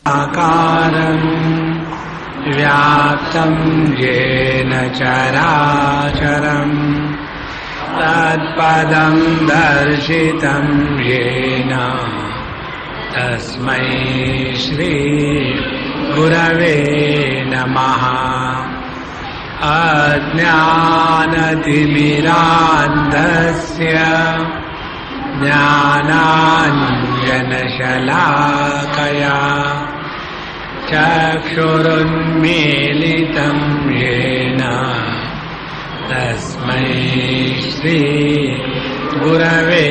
आकारं व्याप्तं येन चराचरं तत्पदं दर्शितं येन तस्मै श्री गुरवे नमः। अज्ञानतिमिरान्धस्य ज्ञानाञ्जनशलाकया चक्षुरुन्मीलितं येन तस्मै श्री गुरवे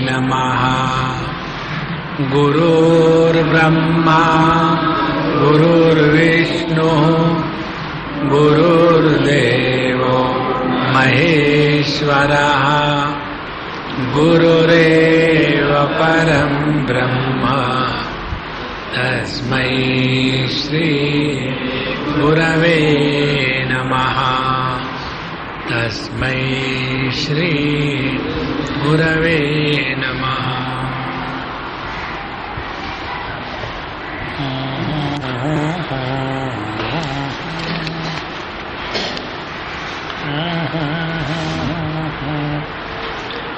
नमः। गुरुर्ब्रह्मा गुरुर्विष्णुः गुरुर्देवो महेश्वरः गुरुरेव परं ब्रह्म तस्मै श्री गुरवे नमः। तस्मै श्री गुरवे नमः।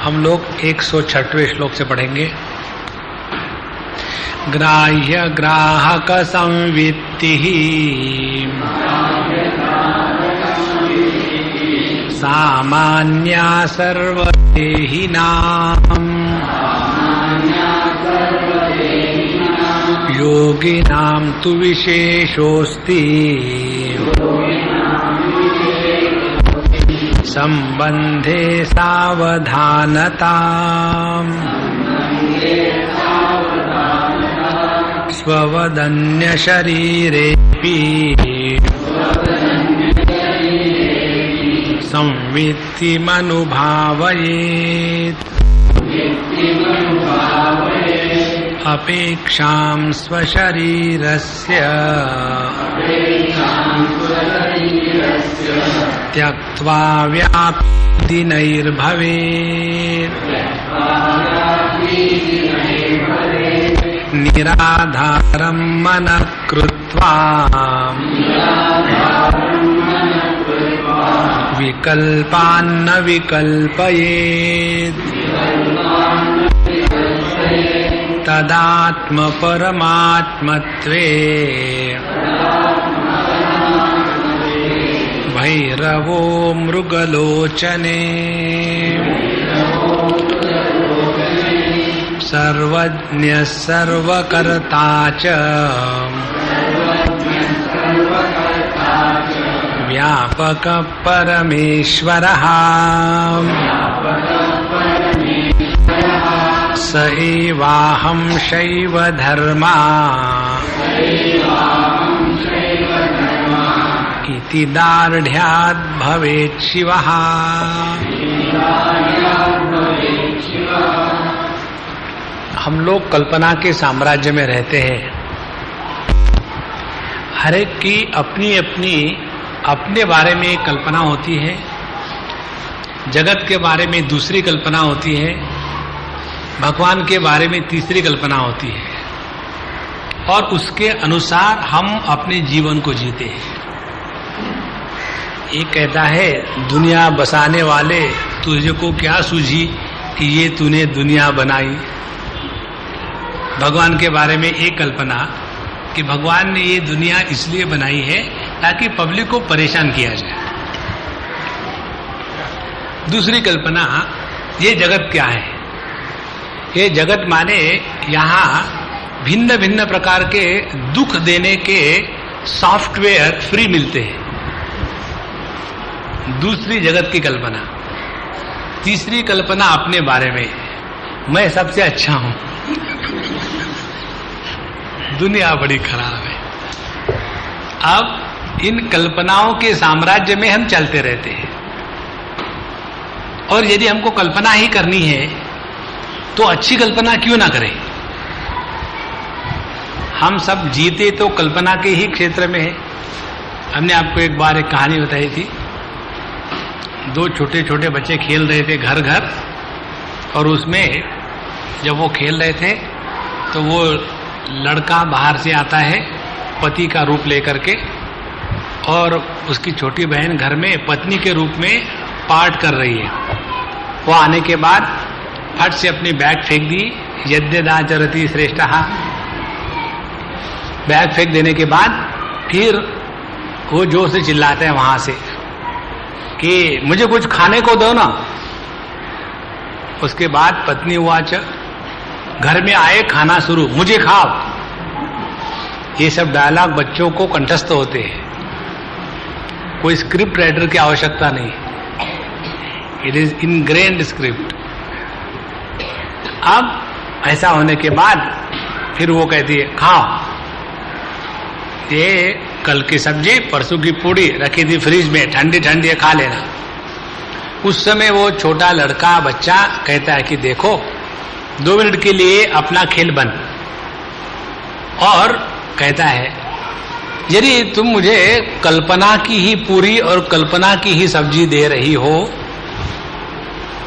हम लोग 106वें श्लोक से पढ़ेंगे। ग्राह्य ग्राहक संवित्तिः सामान्या सर्वदेहिनां योगिनां तु विशेषोऽस्ति संबंधे सावधानता स्ववदन्य शरीरेपि संवित्तिमनुभावयेत् अपेक्षां स्वशरीरस्य त्यक्त्वा व्याप्तिनैर्भवेत् निराधारं मनः कृत्वा विकल्पान्न विकल्पयेत् तदात्मपरमात्मत्वे भैरवो मृगलोचने सर्वज्ञः सर्वकर्ता च व्यापकः परमेश्वरः स एवाहं शैव धर्मा इति दार्ढ्याद् भवेत् शिवः। हम लोग कल्पना के साम्राज्य में रहते हैं। हर एक की अपनी अपनी अपने बारे में एक कल्पना होती है, जगत के बारे में दूसरी कल्पना होती है, भगवान के बारे में तीसरी कल्पना होती है, और उसके अनुसार हम अपने जीवन को जीते हैं। एक कहता है, दुनिया बसाने वाले तुझे को क्या सूझी कि ये तूने दुनिया बनाई। भगवान के बारे में एक कल्पना कि भगवान ने ये दुनिया इसलिए बनाई है ताकि पब्लिक को परेशान किया जाए। दूसरी कल्पना, ये जगत क्या है। ये जगत माने यहाँ भिन्न भिन्न प्रकार के दुख देने के सॉफ्टवेयर फ्री मिलते हैं। दूसरी जगत की कल्पना। तीसरी कल्पना अपने बारे में, मैं सबसे अच्छा हूं, दुनिया बड़ी खराब है। अब इन कल्पनाओं के साम्राज्य में हम चलते रहते हैं, और यदि हमको कल्पना ही करनी है तो अच्छी कल्पना क्यों ना करें। हम सब जीते तो कल्पना के ही क्षेत्र में है। हमने आपको एक बार एक कहानी बताई थी। दो छोटे छोटे बच्चे खेल रहे थे घर घर, और उसमें जब वो खेल रहे थे तो वो लड़का बाहर से आता है पति का रूप लेकर के, और उसकी छोटी बहन घर में पत्नी के रूप में पाठ कर रही है। वो आने के बाद फट से अपनी बैग फेंक दी, यद्यदाचरति श्रेष्ठः। बैग फेंक देने के बाद फिर वो जोर से चिल्लाते हैं वहां से कि मुझे कुछ खाने को दो ना। उसके बाद पत्नी उवाच, घर में आए खाना शुरू, मुझे खाओ। ये सब डायलॉग बच्चों को कंठस्थ होते हैं, कोई स्क्रिप्ट राइटर की आवश्यकता नहीं, इट इज इनग्रेन्ड स्क्रिप्ट। अब ऐसा होने के बाद फिर वो कहती है खाओ, ये कल की सब्जी परसों की पूड़ी रखी थी फ्रिज में, ठंडी ठंडी है, खा लेना। उस समय वो छोटा लड़का बच्चा कहता है कि देखो 2 मिनट के लिए अपना खेल बंद, और कहता है यदि तुम मुझे कल्पना की ही पूरी और कल्पना की ही सब्जी दे रही हो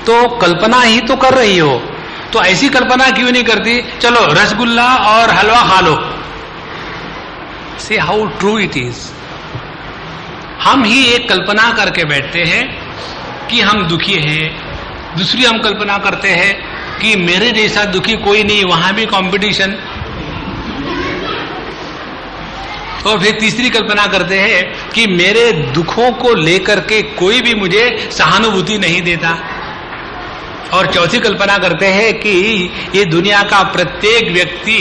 तो कल्पना ही तो कर रही हो, तो ऐसी कल्पना क्यों नहीं करती, चलो रसगुल्ला और हलवा खा लो। See how true it is। हम ही एक कल्पना करके बैठते हैं कि हम दुखी हैं, दूसरी हम कल्पना करते हैं कि मेरे जैसा दुखी कोई नहीं, वहां भी कंपटीशन, और फिर तीसरी कल्पना करते हैं कि मेरे दुखों को लेकर के कोई भी मुझे सहानुभूति नहीं देता, और चौथी कल्पना करते हैं कि ये दुनिया का प्रत्येक व्यक्ति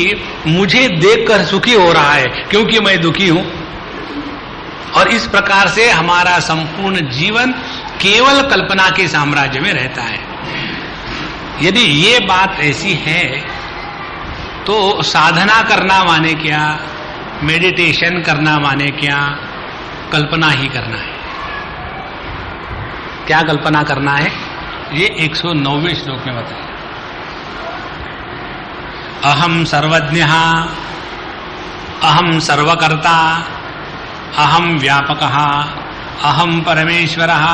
मुझे देखकर सुखी हो रहा है क्योंकि मैं दुखी हूं। और इस प्रकार से हमारा संपूर्ण जीवन केवल कल्पना के साम्राज्य में रहता है। यदि ये बात ऐसी है तो साधना करना माने क्या, मेडिटेशन करना माने क्या, कल्पना ही करना है। क्या कल्पना करना है, ये 109वें श्लोक में बताया। अहम सर्वज्ञः, अहम सर्वकर्ता, अहम व्यापकः, अहम परमेश्वरः।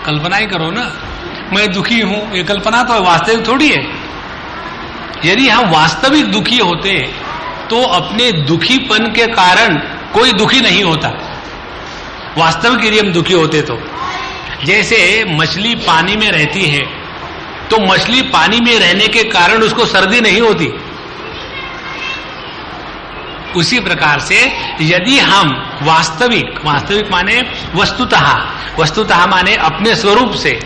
कल्पना ही करो ना, मैं दुखी हूं, ये कल्पना तो वास्तविक थोड़ी है। यदि हम वास्तविक दुखी होते तो अपने दुखीपन के कारण कोई दुखी नहीं होता। वास्तविक यदि हम दुखी होते तो, जैसे मछली पानी में रहती है तो मछली पानी में रहने के कारण उसको सर्दी नहीं होती, उसी प्रकार से यदि हम वास्तविक माने वस्तुतः माने अपने स्वरूप से,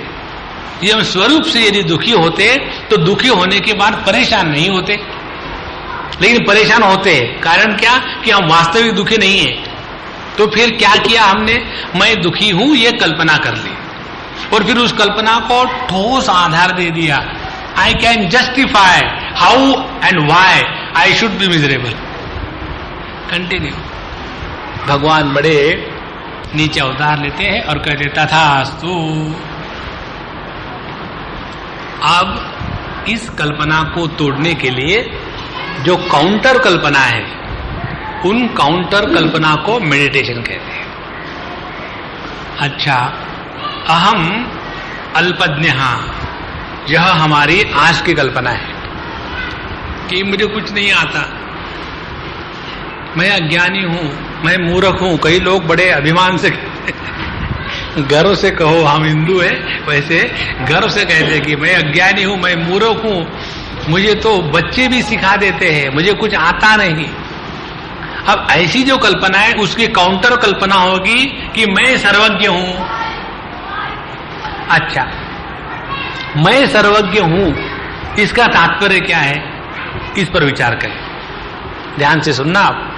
ये हम स्वरूप से यदि दुखी होते तो दुखी होने के बाद परेशान नहीं होते, लेकिन परेशान होते हैं। कारण क्या, कि हम वास्तविक दुखी नहीं है। तो फिर क्या किया हमने, मैं दुखी हूं ये कल्पना कर ली, और फिर उस कल्पना को ठोस आधार दे दिया। I can justify how and why I should be miserable. Continue. भगवान बड़े नीचे अवतार लेते हैं और कहते तथास्तु। अब इस कल्पना को तोड़ने के लिए जो काउंटर कल्पना है, उन काउंटर कल्पना को मेडिटेशन कहते हैं। अच्छा, अहम अल्पज्ञः, यह हमारी आज की कल्पना है कि मुझे कुछ नहीं आता, मैं अज्ञानी हूं, मैं मूर्ख हूं। कई लोग बड़े अभिमान से गर्व से कहो हम हिंदू हैं, वैसे गर्व से कहते हैं कि मैं अज्ञानी हूं, मैं मूर्ख हूं, मुझे तो बच्चे भी सिखा देते हैं, मुझे कुछ आता नहीं। अब ऐसी जो कल्पना है उसकी काउंटर कल्पना होगी कि मैं सर्वज्ञ हूं। अच्छा, मैं सर्वज्ञ हूं, इसका तात्पर्य क्या है, इस पर विचार करें। ध्यान से सुनना आप।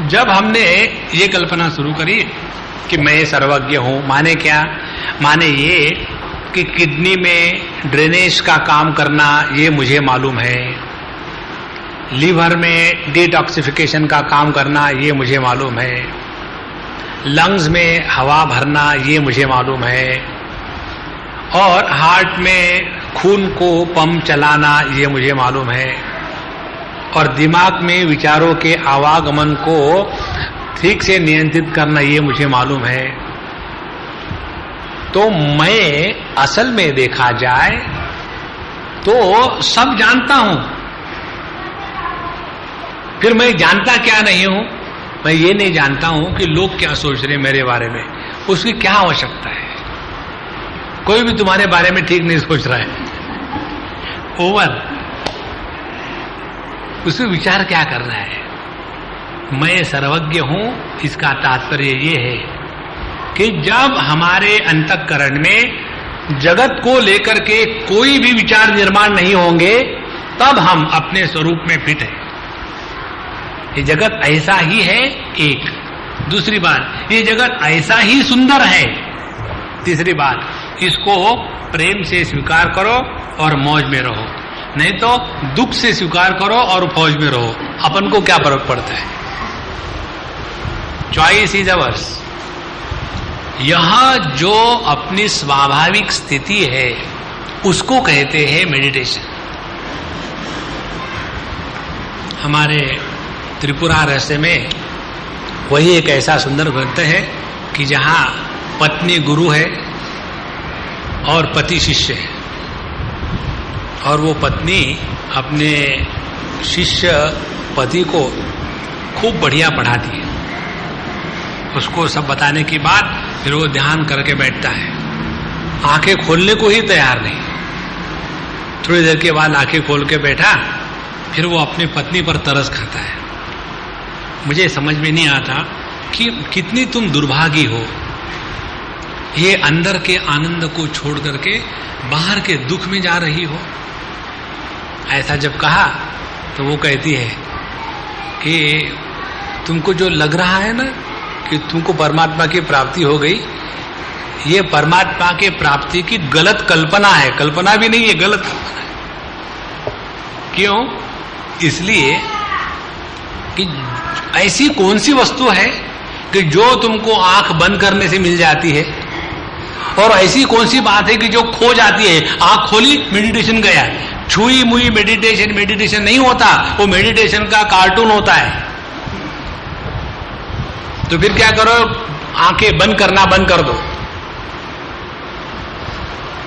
जब हमने ये कल्पना शुरू करी कि मैं सर्वज्ञ हूं, माने क्या, माने ये कि किडनी में ड्रेनेज का काम करना ये मुझे मालूम है, लीवर में डिटॉक्सिफिकेशन का काम करना ये मुझे मालूम है, लंग्स में हवा भरना ये मुझे मालूम है, और हार्ट में खून को पंप चलाना ये मुझे मालूम है, और दिमाग में विचारों के आवागमन को ठीक से नियंत्रित करना ये मुझे मालूम है। तो मैं असल में देखा जाए तो सब जानता हूं, फिर मैं जानता क्या नहीं हूं? मैं ये नहीं जानता हूं कि लोग क्या सोच रहे हैं मेरे बारे में। उसकी क्या आवश्यकता है? कोई भी तुम्हारे बारे में ठीक नहीं सोच रहा है। ओवर। उसमें विचार क्या कर रहा है? मैं सर्वज्ञ हूं, इसका तात्पर्य ये है कि जब हमारे अंतःकरण में जगत को लेकर के कोई भी विचार निर्माण नहीं होंगे, तब हम अपने स्वरूप में फिट हैं। ये जगत ऐसा ही है, एक। दूसरी बात, ये जगत ऐसा ही सुंदर है। तीसरी बात, इसको प्रेम से स्वीकार करो और मौज में रहो, नहीं तो दुख से स्वीकार करो और फौज में रहो। अपन को क्या फर्क पड़ता है? Choice is ours. यह जो अपनी स्वाभाविक स्थिति है उसको कहते हैं मेडिटेशन। हमारे त्रिपुरा रहस्य में वही एक ऐसा सुंदर ग्रंथ है कि जहां पत्नी गुरु है और पति शिष्य है, और वो पत्नी अपने शिष्य पति को खूब बढ़िया पढ़ाती है। उसको सब बताने के बाद फिर वो ध्यान करके बैठता है, आंखें खोलने को ही तैयार नहीं। थोड़ी देर के बाद आंखें खोल के बैठा, फिर वो अपनी पत्नी पर तरस खाता है। मुझे समझ में नहीं आता कि कितनी तुम दुर्भागी हो, ये अंदर के आनंद को छोड़ करके बाहर के दुख में जा रही हो। ऐसा जब कहा तो वो कहती है कि तुमको जो लग रहा है ना कि तुमको परमात्मा की प्राप्ति हो गई, ये परमात्मा के प्राप्ति की गलत कल्पना है। कल्पना भी नहीं है, गलत कल्पना है। क्यों? इसलिए कि ऐसी कौन सी वस्तु है कि जो तुमको आंख बंद करने से मिल जाती है, और ऐसी कौन सी बात है कि जो खो जाती है? आंख खोली, मेडिटेशन गया। छुई मुई मेडिटेशन नहीं होता, वो मेडिटेशन का कार्टून होता है। तो फिर क्या करो? आंखें बंद करना बंद कर दो।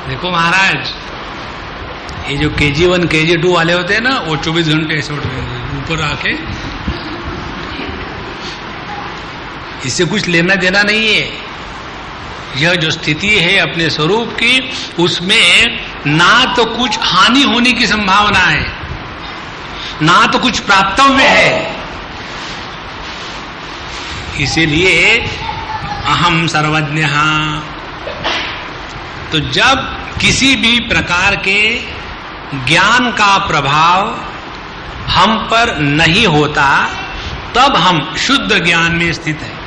देखो महाराज, ये जो KG1 KG2 वाले होते हैं ना, वो 24 घंटे ऐसे ऊपर आके, इससे कुछ लेना देना नहीं है। यह जो स्थिति है अपने स्वरूप की, उसमें ना तो कुछ हानि होने की संभावना है, ना तो कुछ प्राप्तव्य है। इसीलिए अहम सर्वज्ञ। तो जब किसी भी प्रकार के ज्ञान का प्रभाव हम पर नहीं होता, तब हम शुद्ध ज्ञान में स्थित हैं।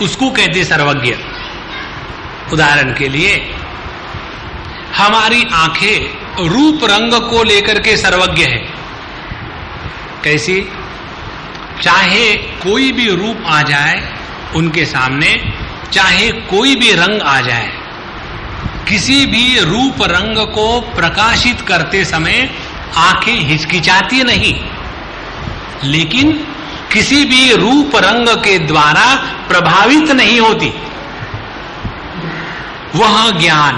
उसको कहते सर्वज्ञ। उदाहरण के लिए, हमारी आंखें रूप रंग को लेकर के सर्वज्ञ है। कैसी? चाहे कोई भी रूप आ जाए उनके सामने, चाहे कोई भी रंग आ जाए, किसी भी रूप रंग को प्रकाशित करते समय आंखें हिचकिचाती नहीं, लेकिन किसी भी रूप रंग के द्वारा प्रभावित नहीं होती। वह ज्ञान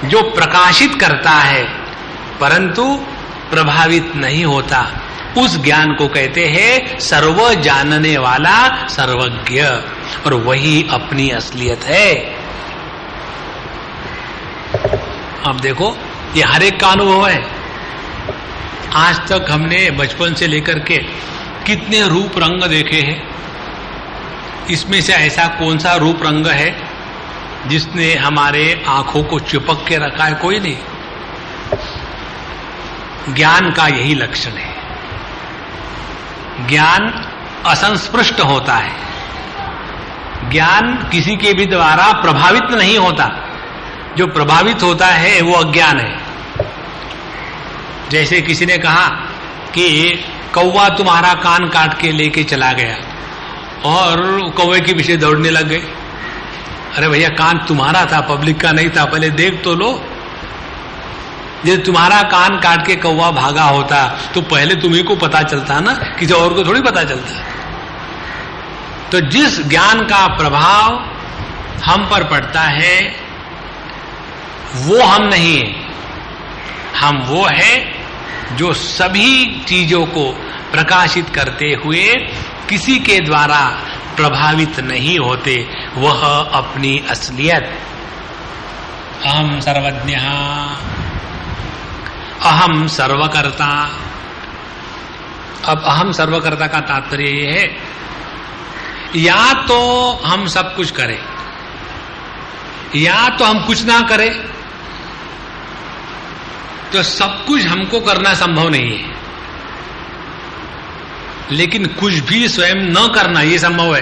जो प्रकाशित करता है परंतु प्रभावित नहीं होता, उस ज्ञान को कहते हैं सर्व जानने वाला सर्वज्ञ, और वही अपनी असलियत है। अब देखो, ये हर एक का अनुभव है। आज तक हमने बचपन से लेकर के कितने रूप रंग देखे हैं। इसमें से ऐसा कौन सा रूप रंग है जिसने हमारे आंखों को चिपक के रखा है? कोई नहीं। ज्ञान का यही लक्षण है। ज्ञान असंस्पृष्ट होता है, ज्ञान किसी के भी द्वारा प्रभावित नहीं होता। जो प्रभावित होता है वो अज्ञान है। जैसे किसी ने कहा कि कौवा तुम्हारा कान काट के लेके चला गया, और कौवे के पीछे दौड़ने लग गए। अरे भैया, कान तुम्हारा था, पब्लिक का नहीं था, पहले देख तो लो। यदि तुम्हारा कान काट के कौवा भागा होता तो पहले तुम्हें को पता चलता ना, किसी और को थोड़ी पता चलता। तो जिस ज्ञान का प्रभाव हम पर पड़ता है वो हम नहीं है, हम वो है जो सभी चीजों को प्रकाशित करते हुए किसी के द्वारा प्रभावित नहीं होते, वह अपनी असलियत अहम सर्वज्ञ, अहम सर्वकर्ता। अब अहम सर्वकर्ता का तात्पर्य यह है, या तो हम सब कुछ करें या तो हम कुछ ना करें, तो सब कुछ हमको करना संभव नहीं है, लेकिन कुछ भी स्वयं न करना यह संभव है।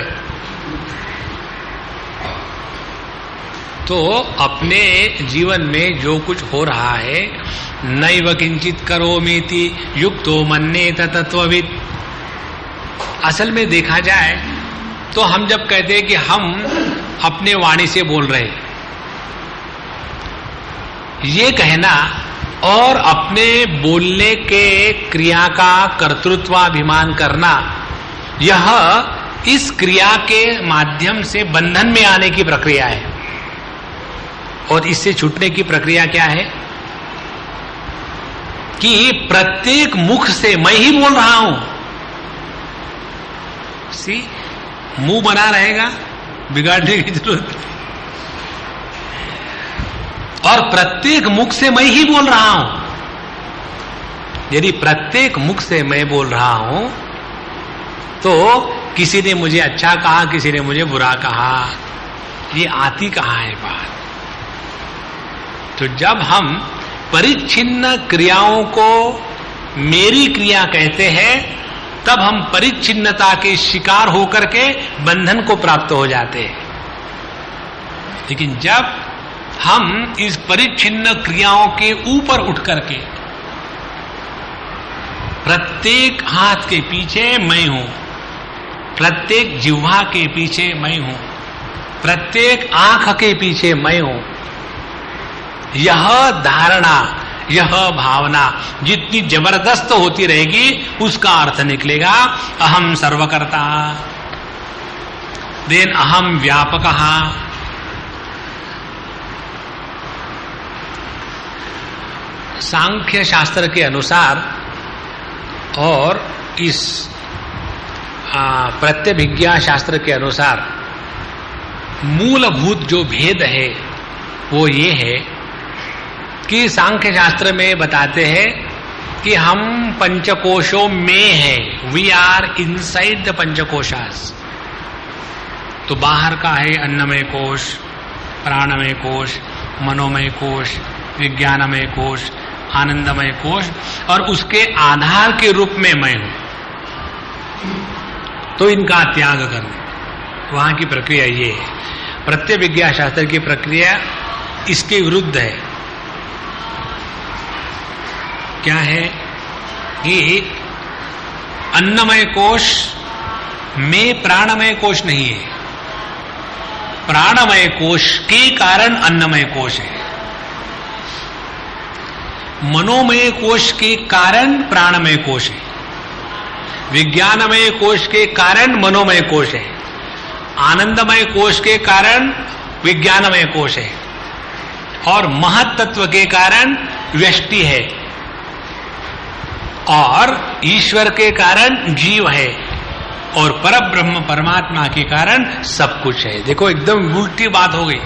तो अपने जीवन में जो कुछ हो रहा है, नैव किंचित करोमीति युक्तो मन्येत तत्वविद। असल में देखा जाए तो हम जब कहते हैं कि हम अपने वाणी से बोल रहे हैं, ये कहना और अपने बोलने के क्रिया का कर्तृत्वाभिमान करना, यह इस क्रिया के माध्यम से बंधन में आने की प्रक्रिया है। और इससे छूटने की प्रक्रिया क्या है कि प्रत्येक मुख से मैं ही बोल रहा हूं। मुंह बना रहेगा, बिगाड़ने की जरूरत नहीं, और प्रत्येक मुख से मैं ही बोल रहा हूं। यदि प्रत्येक मुख से मैं बोल रहा हूं तो किसी ने मुझे अच्छा कहा, किसी ने मुझे बुरा कहा, ये आती कहां है बात। तो जब हम परिच्छिन्न क्रियाओं को मेरी क्रिया कहते हैं, तब हम परिच्छिन्नता के शिकार होकर के बंधन को प्राप्त हो जाते हैं। लेकिन जब हम इस परिच्छिन्न क्रियाओं के ऊपर उठ करके प्रत्येक हाथ के पीछे मैं हूं, प्रत्येक जिह्वा के पीछे मैं हूं, प्रत्येक आंख के पीछे मैं हूं, यह धारणा, यह भावना जितनी जबरदस्त होती रहेगी, उसका अर्थ निकलेगा अहम सर्वकर्ता, देन अहम व्यापकः। सांख्य शास्त्र के अनुसार और इस प्रत्यभिज्ञा शास्त्र के अनुसार मूलभूत जो भेद है वो ये है कि सांख्य शास्त्र में बताते हैं कि हम पंचकोशों में हैं, वी आर इनसाइड द पंचकोशास। तो बाहर का है अन्नमय कोश, प्राणमय कोश, मनोमय कोश, विज्ञानमय कोश, आनंदमय कोश, और उसके आधार के रूप में मैं हूं। तो इनका त्याग करना, वहां की प्रक्रिया ये है। प्रत्यभिज्ञा शास्त्र की प्रक्रिया इसके विरुद्ध है। क्या है कि अन्नमय कोश में प्राणमय कोश नहीं है, प्राणमय कोश के कारण अन्नमय कोश है, मनोमय कोश के कारण प्राणमय कोश है, विज्ञानमय कोश के कारण मनोमय कोश है, आनंदमय कोश के कारण विज्ञानमय कोश है, और महत तत्व के कारण व्यष्टि है, और ईश्वर के कारण जीव है, और परब्रह्म परमात्मा के कारण सब कुछ है। देखो एकदम उल्टी बात हो गई।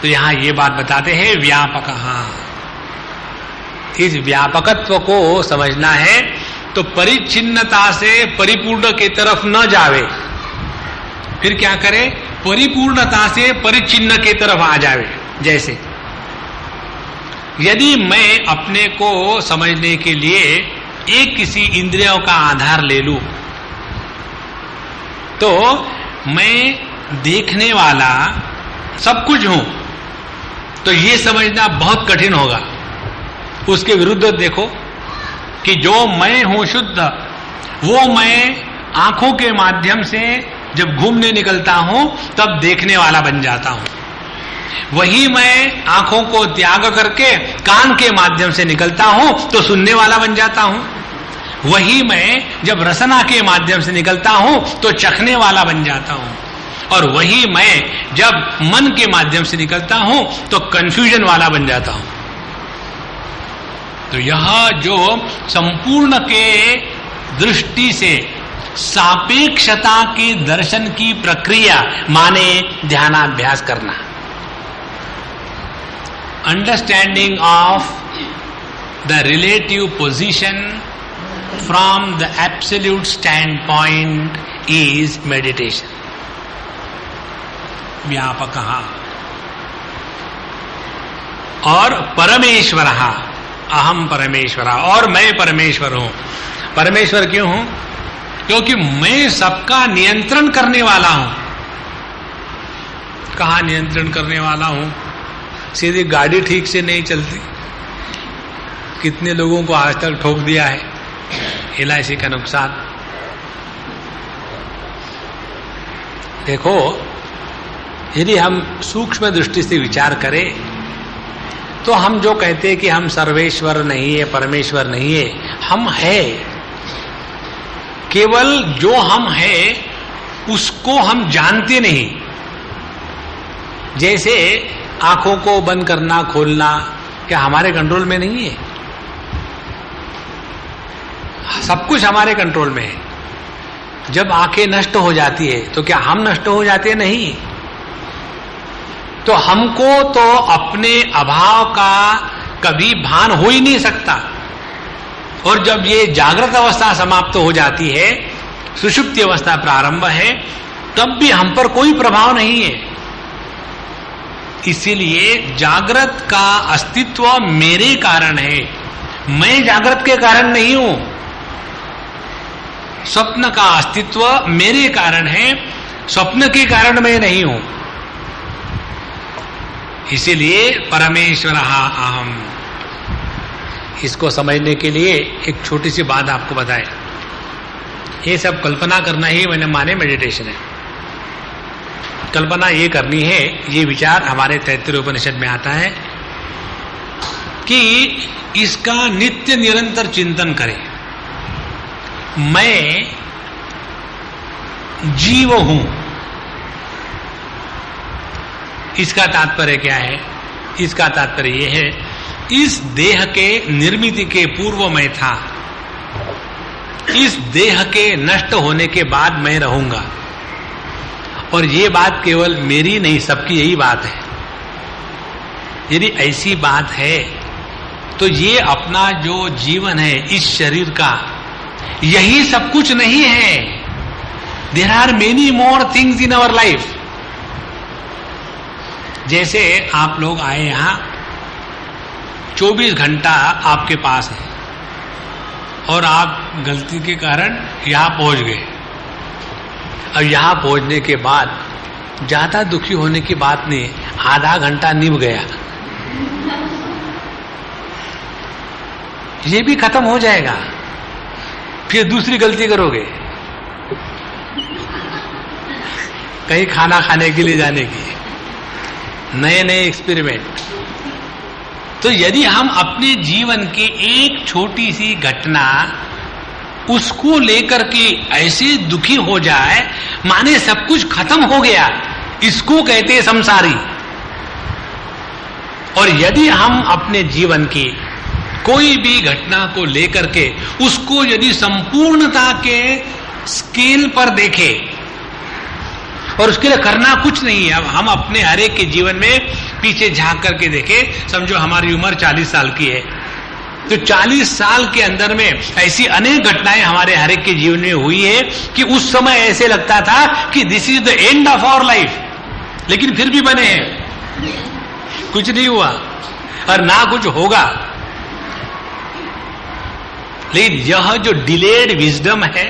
तो यहां ये बात बताते हैं व्यापकः। इस व्यापकत्व को समझना है तो परिच्छिन्नता से परिपूर्ण की तरफ न जावे, फिर क्या करे, परिपूर्णता से परिच्छिन्न की तरफ आ जावे। जैसे यदि मैं अपने को समझने के लिए एक किसी इंद्रियों का आधार ले लूं, तो मैं देखने वाला सब कुछ हूं, तो ये समझना बहुत कठिन होगा। उसके विरुद्ध देखो कि जो मैं हूं शुद्ध, वो मैं आंखों के माध्यम से जब घूमने निकलता हूं तब देखने वाला बन जाता हूं। वही मैं आंखों को त्याग करके कान के माध्यम से निकलता हूं तो सुनने वाला बन जाता हूं। वही मैं जब रसना के माध्यम से निकलता हूं तो चखने वाला बन जाता हूं। और वही मैं जब मन के माध्यम से निकलता हूं तो कंफ्यूजन वाला बन जाता हूं। तो यह जो संपूर्ण के दृष्टि से सापेक्षता के दर्शन की प्रक्रिया माने ध्यानाभ्यास करना, understanding of the relative position from the absolute stand point is meditation. व्यापकः और परमेश्वरः, अहम परमेश्वरः, और मैं परमेश्वर हूं। परमेश्वर क्यों हूं? क्योंकि मैं सबका नियंत्रण करने वाला हूं। कहां नियंत्रण करने वाला हूं? सीधी गाड़ी ठीक से नहीं चलती, कितने लोगों को आज तक ठोक दिया है, LIC का नुकसान। देखो, यदि हम सूक्ष्म दृष्टि से विचार करें तो हम जो कहते हैं कि हम सर्वेश्वर नहीं है, परमेश्वर नहीं है, हम है। केवल जो हम है उसको हम जानते नहीं। जैसे आंखों को बंद करना खोलना क्या हमारे कंट्रोल में नहीं है? सब कुछ हमारे कंट्रोल में है। जब आंखें नष्ट हो जाती है तो क्या हम नष्ट हो जाते हैं? नहीं। तो हमको तो अपने अभाव का कभी भान हो ही नहीं सकता। और जब ये जागृत अवस्था समाप्त हो जाती है, सुषुप्ति अवस्था प्रारंभ है, तब भी हम पर कोई प्रभाव नहीं है। इसीलिए जागृत का अस्तित्व मेरे कारण है, मैं जागृत के कारण नहीं हूं। स्वप्न का अस्तित्व मेरे कारण है, स्वप्न के कारण मैं नहीं हूं। इसीलिए परमेश्वर अहम। इसको समझने के लिए एक छोटी सी बात आपको बताएं। ये सब कल्पना करना ही मैंने माने मेडिटेशन है। कल्पना ये करनी है, ये विचार हमारे तैत्तिरीय उपनिषद में आता है कि इसका नित्य निरंतर चिंतन करें। मैं जीव हूं। इसका तात्पर्य क्या है? इसका तात्पर्य यह है, इस देह के निर्मित के पूर्व मैं था, इस देह के नष्ट होने के बाद मैं रहूंगा। और ये बात केवल मेरी नहीं, सबकी यही बात है। यदि ऐसी बात है तो ये अपना जो जीवन है इस शरीर का, यही सब कुछ नहीं है। There are many more things in our life. जैसे आप लोग आए यहां, 24 घंटा आपके पास है और आप गलती के कारण यहां पहुंच गए। अब यहां पहुंचने के बाद ज्यादा दुखी होने की बात नहीं, आधा घंटा निभ गया, ये भी खत्म हो जाएगा। फिर दूसरी गलती करोगे, कहीं खाना खाने के लिए जाने की, नए नए एक्सपेरिमेंट। तो यदि हम अपने जीवन की एक छोटी सी घटना उसको लेकर के ऐसे दुखी हो जाए माने सब कुछ खत्म हो गया, इसको कहते हैं संसारी। और यदि हम अपने जीवन की कोई भी घटना को लेकर के उसको यदि संपूर्णता के स्केल पर देखें और उसके लिए करना कुछ नहीं है, अब हम अपने हर एक के जीवन में पीछे झांक करके देखें, समझो हमारी उम्र 40 साल की है, तो 40 साल के अंदर में ऐसी अनेक घटनाएं हमारे हर एक के जीवन में हुई है कि उस समय ऐसे लगता था कि this is the end of our life, लेकिन फिर भी बने हैं, कुछ नहीं हुआ और ना कुछ होगा। लेकिन यह जो डिलेड विजडम है,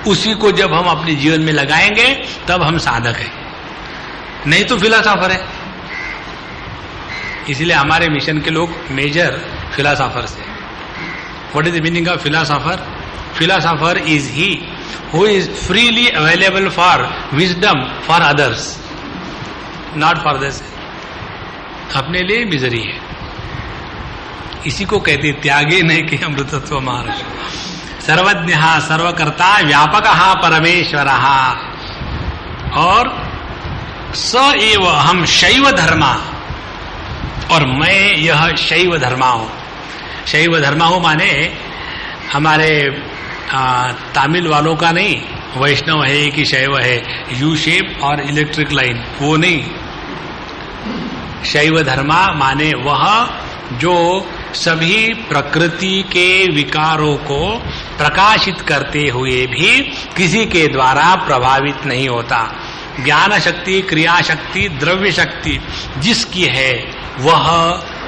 उसी को जब हम अपने जीवन में लगाएंगे तब हम साधक हैं, नहीं तो फिलोसोफर है। इसलिए हमारे मिशन के लोग मेजर फिलोसोफर्स हैं। What is the meaning of philosopher? Philosopher is he who is freely available for wisdom for others, not for this, अपने लिए मिजरी है। इसी को कहते त्यागे नहीं कि अमृतत्व महर्षि। सर्वज्ञ सर्वकर्ता व्यापक परमेश्वर और स एव हम शैव धर्मा, और मैं यह शैव धर्मा हूं। शैव धर्मा हो माने हमारे तमिल वालों का नहीं, वैष्णव है कि शैव है, यू शेप और इलेक्ट्रिक लाइन, वो नहीं। शैव धर्मा माने वह जो सभी प्रकृति के विकारों को प्रकाशित करते हुए भी किसी के द्वारा प्रभावित नहीं होता। ज्ञान शक्ति, क्रिया शक्ति, द्रव्य शक्ति जिसकी है वह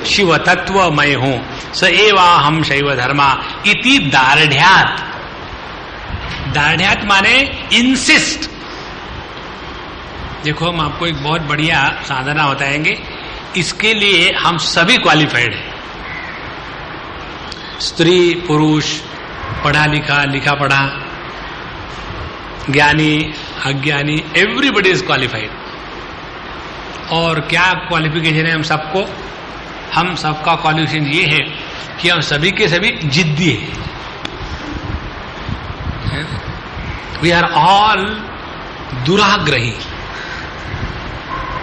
शिव तत्व मैं हूं, स एवा हम शैव धर्मा इति दार्ढ्यात्। दार्ढ्यात् माने इंसिस्ट। देखो हम आपको एक बहुत बढ़िया साधना बताएंगे, इसके लिए हम सभी क्वालिफाइड हैं, स्त्री पुरुष, पढ़ा लिखा, लिखा पढ़ा, ज्ञानी अज्ञानी, एवरीबडी इज क्वालिफाइड। और क्या क्वालिफिकेशन है हम सबको? हम सबका क्वालिफिकेशन ये है कि हम सभी के सभी जिद्दी है। वी आर ऑल दुराग्रही।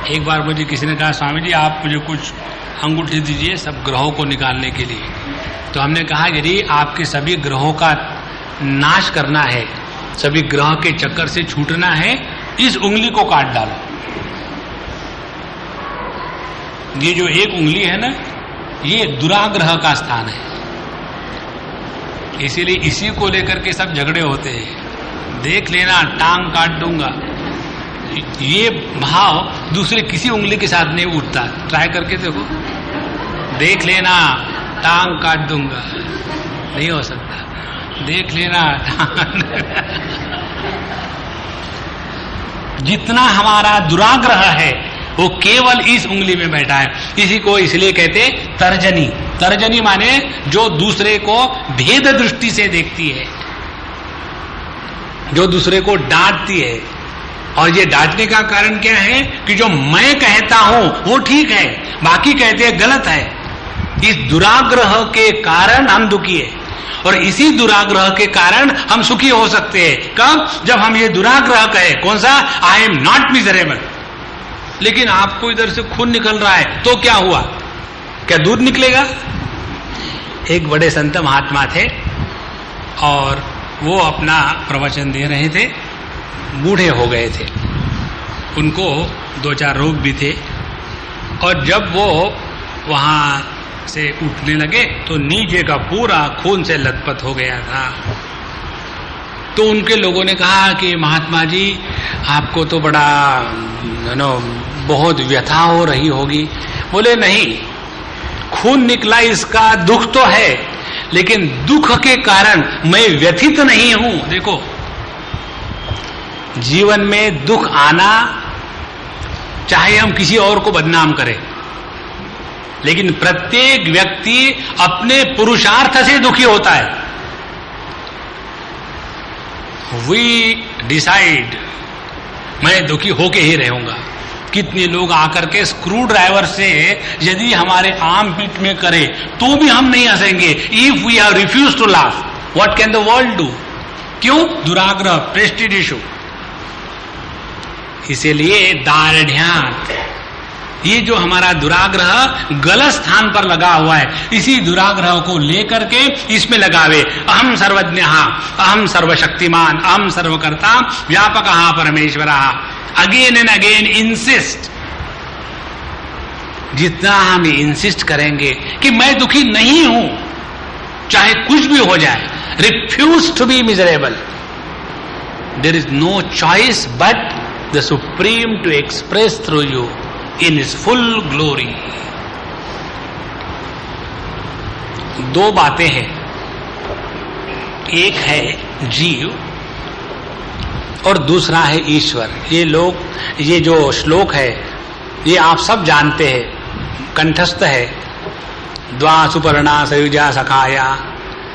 एक बार मुझे किसी ने कहा, स्वामी जी आप मुझे कुछ अंगूठी दीजिए सब ग्रहों को निकालने के लिए। तो हमने कहा यदि आपके सभी ग्रहों का नाश करना है, सभी ग्रह के चक्कर से छूटना है, इस उंगली को काट डालो। ये जो एक उंगली है ना, ये दुराग्रह का स्थान है, इसीलिए इसी को लेकर के सब झगड़े होते हैं। देख लेना टांग काट दूंगा, ये भाव दूसरे किसी उंगली के साथ नहीं उठता। ट्राई करके देखो, देख लेना टांग काट दूंगा, नहीं हो सकता। देख लेना जितना हमारा दुराग्रह है वो केवल इस उंगली में बैठा है। इसी को इसलिए कहते तर्जनी। तर्जनी माने जो दूसरे को भेद दृष्टि से देखती है, जो दूसरे को डांटती है। और ये डांटने का कारण क्या है कि जो मैं कहता हूं वो ठीक है, बाकी कहते हैं गलत है। इस दुराग्रह के कारण हम दुखी है, और इसी दुराग्रह के कारण हम सुखी हो सकते हैं। कब? जब हम ये दुराग्रह कहें, कौन सा? I am not miserable. लेकिन आपको इधर से खून निकल रहा है तो क्या हुआ? क्या दूध निकलेगा? एक बड़े संत महात्मा थे और वो अपना प्रवचन दे रहे थे, बूढ़े हो गए थे, उनको 2-4 रोग भी थे, और जब वो वहां से उठने लगे तो नीचे का पूरा खून से लथपथ हो गया था। तो उनके लोगों ने कहा कि महात्मा जी आपको तो बड़ा बहुत व्यथा हो रही होगी। बोले नहीं, खून निकला इसका दुख तो है, लेकिन दुख के कारण मैं व्यथित नहीं हूं। देखो, जीवन में दुख आना, चाहे हम किसी और को बदनाम करें, लेकिन प्रत्येक व्यक्ति अपने पुरुषार्थ से दुखी होता है। वी डिसाइड मैं दुखी होके ही रहूंगा। कितने लोग आकर के स्क्रू ड्राइवर से यदि हमारे आर्म पीट में करे तो भी हम नहीं हंसेंगे। If we have refuse to laugh, what can the world do? क्यों? दुराग्रह, प्रेस्टीज इशू। इसीलिए दार्ढ्यात्, ये जो हमारा दुराग्रह गलत स्थान पर लगा हुआ है, इसी दुराग्रह को लेकर के इसमें लगावे। अहम सर्वज्ञ, अहम सर्वशक्तिमान, अहम सर्वकर्ता व्यापक परमेश्वर। Again and again insist. जितना हम इंसिस्ट करेंगे कि मैं दुखी नहीं हूं, चाहे कुछ भी हो जाए, refuse to be miserable, there is no choice but the supreme to express through you in his full glory। 2 बातें हैं, एक है जीव और दूसरा है ईश्वर। ये जो श्लोक है ये आप सब जानते हैं, कंठस्थ है। द्वा सुपर्णा सयुजा सखाया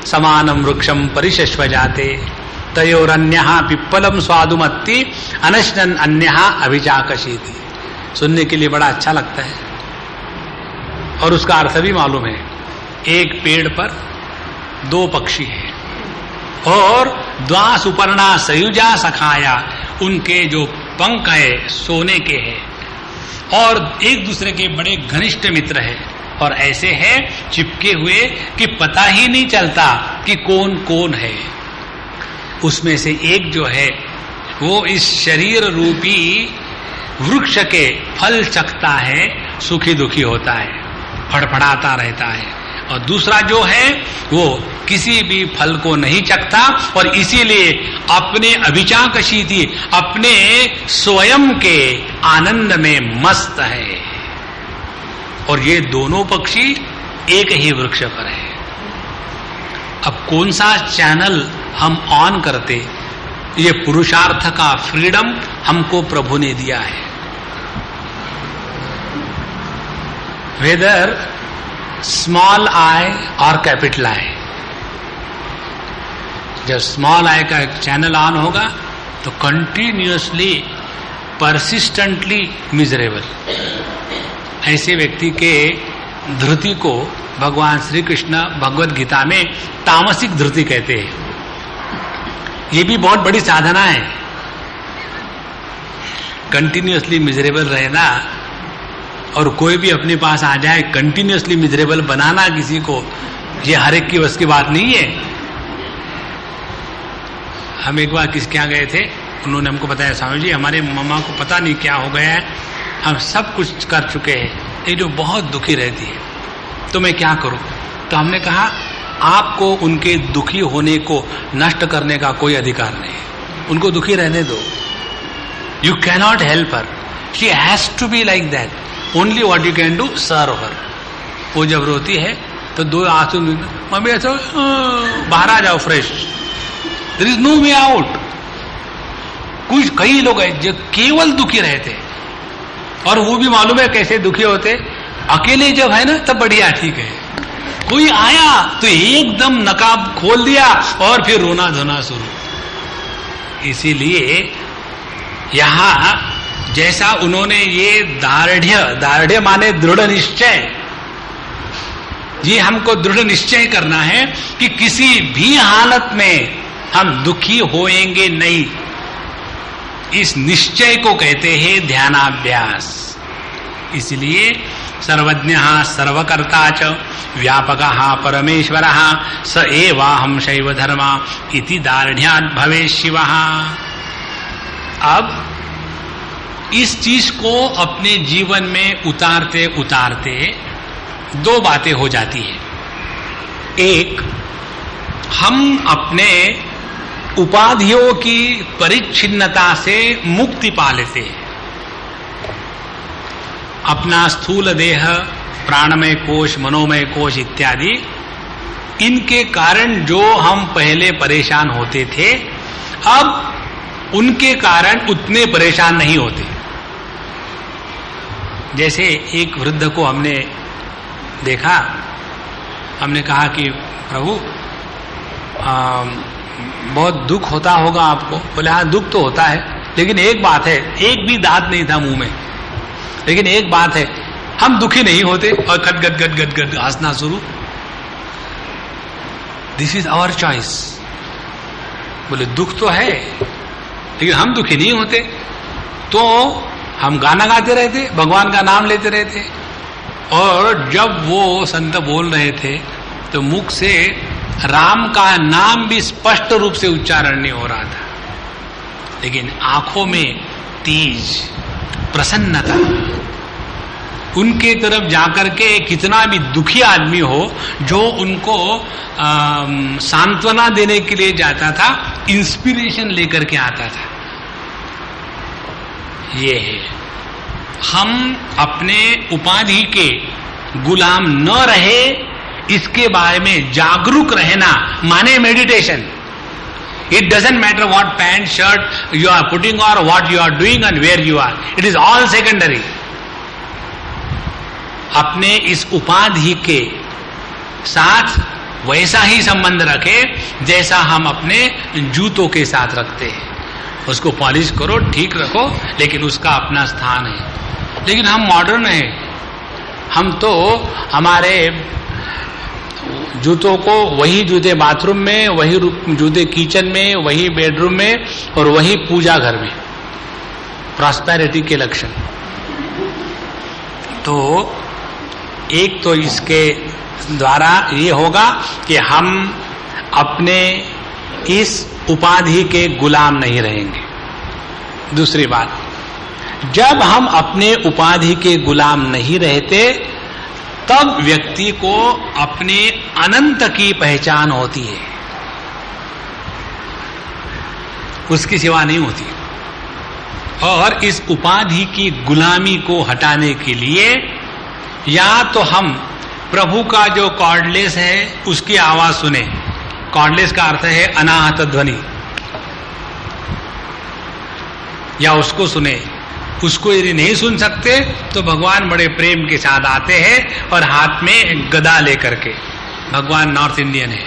समानम वृक्षम परिशश्व जाते तयोरन्यः पिप्पलम स्वादुमत्ति अनश्नन अन्यः अभिचाकशीति। सुनने के लिए बड़ा अच्छा लगता है और उसका अर्थ भी मालूम है। एक पेड़ पर 2 पक्षी हैं और द्वा सुपर्णा सयुजा सखाया, उनके जो पंख है सोने के हैं और एक दूसरे के बड़े घनिष्ठ मित्र हैं और ऐसे हैं चिपके हुए कि पता ही नहीं चलता कि कौन कौन है। उसमें से एक जो है वो इस शरीर रूपी वृक्ष के फल चखता है, सुखी दुखी होता है, फड़फड़ाता रहता है, और दूसरा जो है वो किसी भी फल को नहीं चखता और इसीलिए अपने अभिचाकशीति, अपने स्वयं के आनंद में मस्त है। और ये दोनों पक्षी एक ही वृक्ष पर है। अब कौन सा चैनल हम ऑन करते, ये पुरुषार्थ का फ्रीडम हमको प्रभु ने दिया है। वेदर स्मॉल आई और कैपिटल आई, जब स्मॉल आई का चैनल ऑन होगा तो कंटिन्यूअसली परसिस्टेंटली मिजरेबल, ऐसे व्यक्ति के धृति को भगवान श्री कृष्ण भगवद गीता में तामसिक धृति कहते हैं। ये भी बहुत बड़ी साधना है, कंटिन्यूअसली मिजरेबल रहना। और कोई भी अपने पास आ जाए कंटिन्यूअसली मिजरेबल बनाना किसी को, ये हर एक की बस की बात नहीं है। हम एक बार किसके यहाँ गए थे, उन्होंने हमको बताया, स्वामी जी हमारे मम्मा को पता नहीं क्या हो गया है, हम सब कुछ कर चुके हैं, ये जो बहुत दुखी रहती है, तो मैं क्या करूं? तो हमने कहा आपको उनके दुखी होने को नष्ट करने का कोई अधिकार नहीं, उनको दुखी रहने दो। You cannot help her, she has to be like that, only what you can do serve her. वो जब रोती है तो दो आंसू, मम्मी ऐसा बाहर आ जाओ fresh, there is no way out. कुछ कई लोग हैं जो केवल दुखी रहते, और वो भी मालूम है कैसे दुखी होते, अकेले जब है ना तब बढ़िया ठीक है, कोई आया तो एकदम नकाब खोल दिया और फिर रोना धोना शुरू। इसीलिए यहां जैसा उन्होंने ये दार्ढ़्य माने दृढ़ निश्चय, ये हमको दृढ़ निश्चय करना है कि किसी भी हालत में हम दुखी होएंगे नहीं। इस निश्चय को कहते हैं ध्यानाभ्यास। इसलिए सर्वज्ञः सर्वकर्ता च व्यापकः परमेश्वरः स एवाहं शैव धर्मा इति दार्ढ्यात् भवेत् शिवः। अब इस चीज को अपने जीवन में उतारते उतारते दो बातें हो जाती है। एक, हम अपने उपाधियों की परिच्छिन्नता से मुक्ति पा लेते हैं। अपना स्थूल देह, प्राणमय कोश, मनोमय कोश इत्यादि, इनके कारण जो हम पहले परेशान होते थे, अब उनके कारण उतने परेशान नहीं होते। जैसे एक वृद्ध को हमने देखा, हमने कहा कि प्रभु बहुत दुख होता होगा आपको। बोले हाँ दुख तो होता है, लेकिन एक बात है, एक भी दांत नहीं था मुंह में, लेकिन एक बात है, हम दुखी नहीं होते। और गद गद गद गद गद हंसना शुरू। This is our choice. बोले दुख तो है लेकिन हम दुखी नहीं होते। तो हम गाना गाते रहते, भगवान का नाम लेते रहते, और जब वो संत बोल रहे थे तो मुख से राम का नाम भी स्पष्ट रूप से उच्चारण नहीं हो रहा था, लेकिन आंखों में तेज प्रसन्नता। उनके तरफ जाकर के कितना भी दुखी आदमी हो, जो उनको सांत्वना देने के लिए जाता था, इंस्पिरेशन लेकर के आता था। ये है, हम अपने उपाधि के गुलाम न रहे, इसके बारे में जागरूक रहना माने meditation. It doesn't matter what pant, shirt you are putting or what you are doing and where you are. It is all secondary. अपने इस उपाधि के साथ वैसा ही संबंध रखें जैसा हम अपने जूतों के साथ रखते हैं। उसको पॉलिश करो, ठीक रखो, लेकिन उसका अपना स्थान है। लेकिन हम मॉडर्न हैं, हम तो हमारे जूतों को, वही जूते बाथरूम में, वही जूते किचन में, वही बेडरूम में, और वही पूजा घर में। प्रॉस्पेरिटी के लक्षण। तो एक तो इसके द्वारा ये होगा कि हम अपने इस उपाधि के गुलाम नहीं रहेंगे। दूसरी बात, जब हम अपने उपाधि के गुलाम नहीं रहते तब व्यक्ति को अपने अनंत की पहचान होती है, उसकी सिवा नहीं होती। और इस उपाधि की गुलामी को हटाने के लिए या तो हम प्रभु का जो कॉर्डलेस है उसकी आवाज सुने। कॉर्डलेस का अर्थ है अनाहत ध्वनि, या उसको सुने। उसको यदि नहीं सुन सकते तो भगवान बड़े प्रेम के साथ आते हैं और हाथ में गदा लेकर के। भगवान नॉर्थ इंडियन है।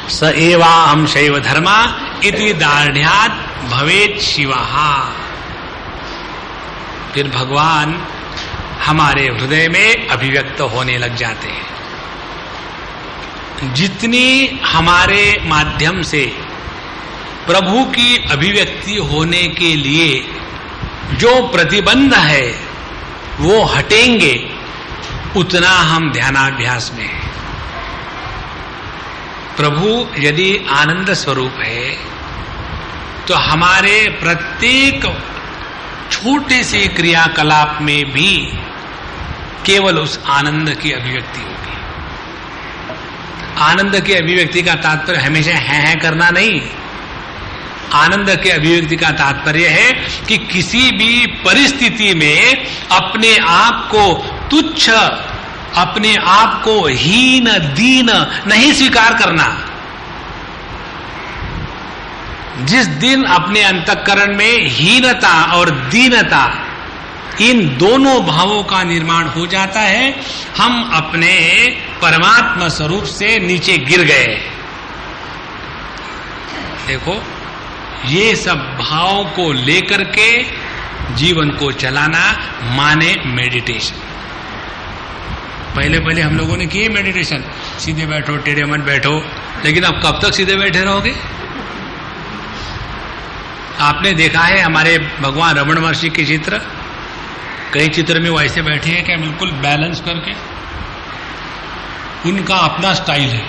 स एवा हम शैव धर्मा इति दार्ढ्यात् भवेत् शिवः। फिर भगवान हमारे हृदय में अभिव्यक्त होने लग जाते हैं। जितनी हमारे माध्यम से प्रभु की अभिव्यक्ति होने के लिए जो प्रतिबंध है वो हटेंगे, उतना हम ध्यानाभ्यास में हैं। प्रभु यदि आनंद स्वरूप है तो हमारे प्रत्येक छोटे से क्रियाकलाप में भी केवल उस आनंद की अभिव्यक्ति होगी। आनंद की अभिव्यक्ति का तात्पर्य हमेशा है करना नहीं। आनंद के अभिव्यक्ति का तात्पर्य है कि किसी भी परिस्थिति में अपने आप को तुच्छ, अपने आप को हीन दीन नहीं स्वीकार करना। जिस दिन अपने अंतःकरण में हीनता और दीनता, इन दोनों भावों का निर्माण हो जाता है, हम अपने परमात्मा स्वरूप से नीचे गिर गए। देखो, ये सब भाव को लेकर के जीवन को चलाना माने मेडिटेशन। पहले हम लोगों ने किए मेडिटेशन, सीधे बैठो, टेढ़े मत बैठो, लेकिन अब कब तक सीधे बैठे रहोगे? आपने देखा है हमारे भगवान रमण महर्षि के चित्र, कई चित्र में वैसे बैठे हैं क्या, बिल्कुल बैलेंस करके। उनका अपना स्टाइल है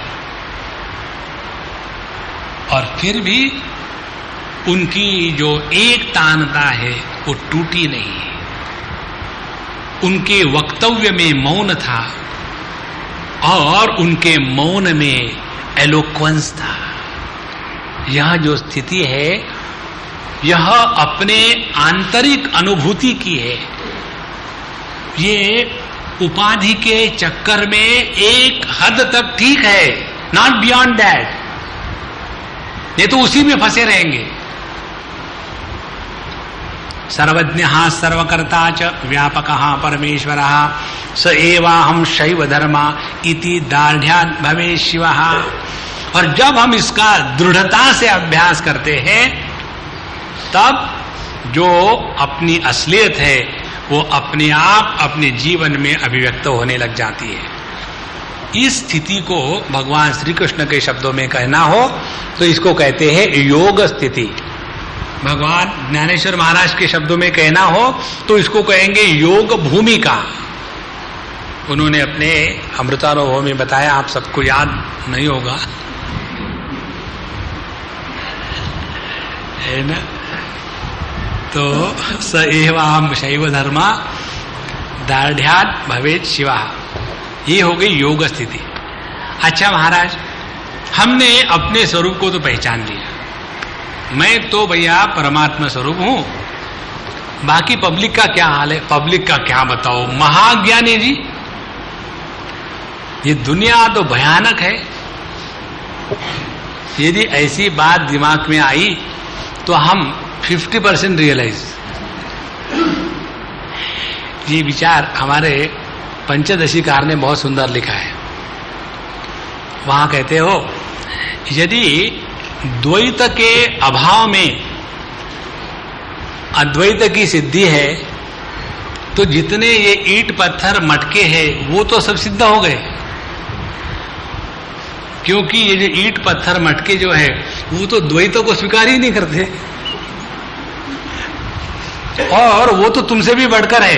और फिर भी उनकी जो एक तानता है वो टूटी नहीं। उनके वक्तव्य में मौन था और उनके मौन में एलोक्वेंस था। यह जो स्थिति है यह अपने आंतरिक अनुभूति की है। ये उपाधि के चक्कर में एक हद तक ठीक है, नॉट बियॉन्ड दैट, नहीं तो उसी में फंसे रहेंगे। सर्वज्ञ सर्वकर्ता च व्यापक परमेश्वर स एवाहं शैव धर्मा इति दार्ढ्यात् भवेत् शिवः। और जब हम इसका दृढ़ता से अभ्यास करते हैं तब जो अपनी असलियत है वो अपने आप अपने जीवन में अभिव्यक्त होने लग जाती है। इस स्थिति को भगवान श्री कृष्ण के शब्दों में कहना हो तो इसको कहते हैं योग स्थिति। भगवान ज्ञानेश्वर महाराज के शब्दों में कहना हो तो इसको कहेंगे योग भूमिका। उन्होंने अपने अमृतानुभव में बताया, आप सबको याद नहीं होगा, है ना? तो स एवाहं शैव धर्मा दार्ढ्यात् भवेत् शिवः। ये हो गई योग स्थिति। अच्छा महाराज, हमने अपने स्वरूप को तो पहचान लिया, मैं तो भैया परमात्मा स्वरूप हूं, बाकी पब्लिक का क्या हाल है? पब्लिक का क्या बताओ, महाज्ञानी जी, ये दुनिया तो भयानक है। यदि ऐसी बात दिमाग में आई तो हम 50% रियलाइज। ये विचार हमारे पंचदशीकार ने बहुत सुंदर लिखा है। वहां कहते हो, यदि द्वैत के अभाव में अद्वैत की सिद्धि है तो जितने ये ईंट पत्थर मटके हैं वो तो सब सिद्ध हो गए, क्योंकि ये जो ईंट पत्थर मटके जो है वो तो द्वैत को स्वीकार ही नहीं करते और वो तो तुमसे भी बढ़कर है।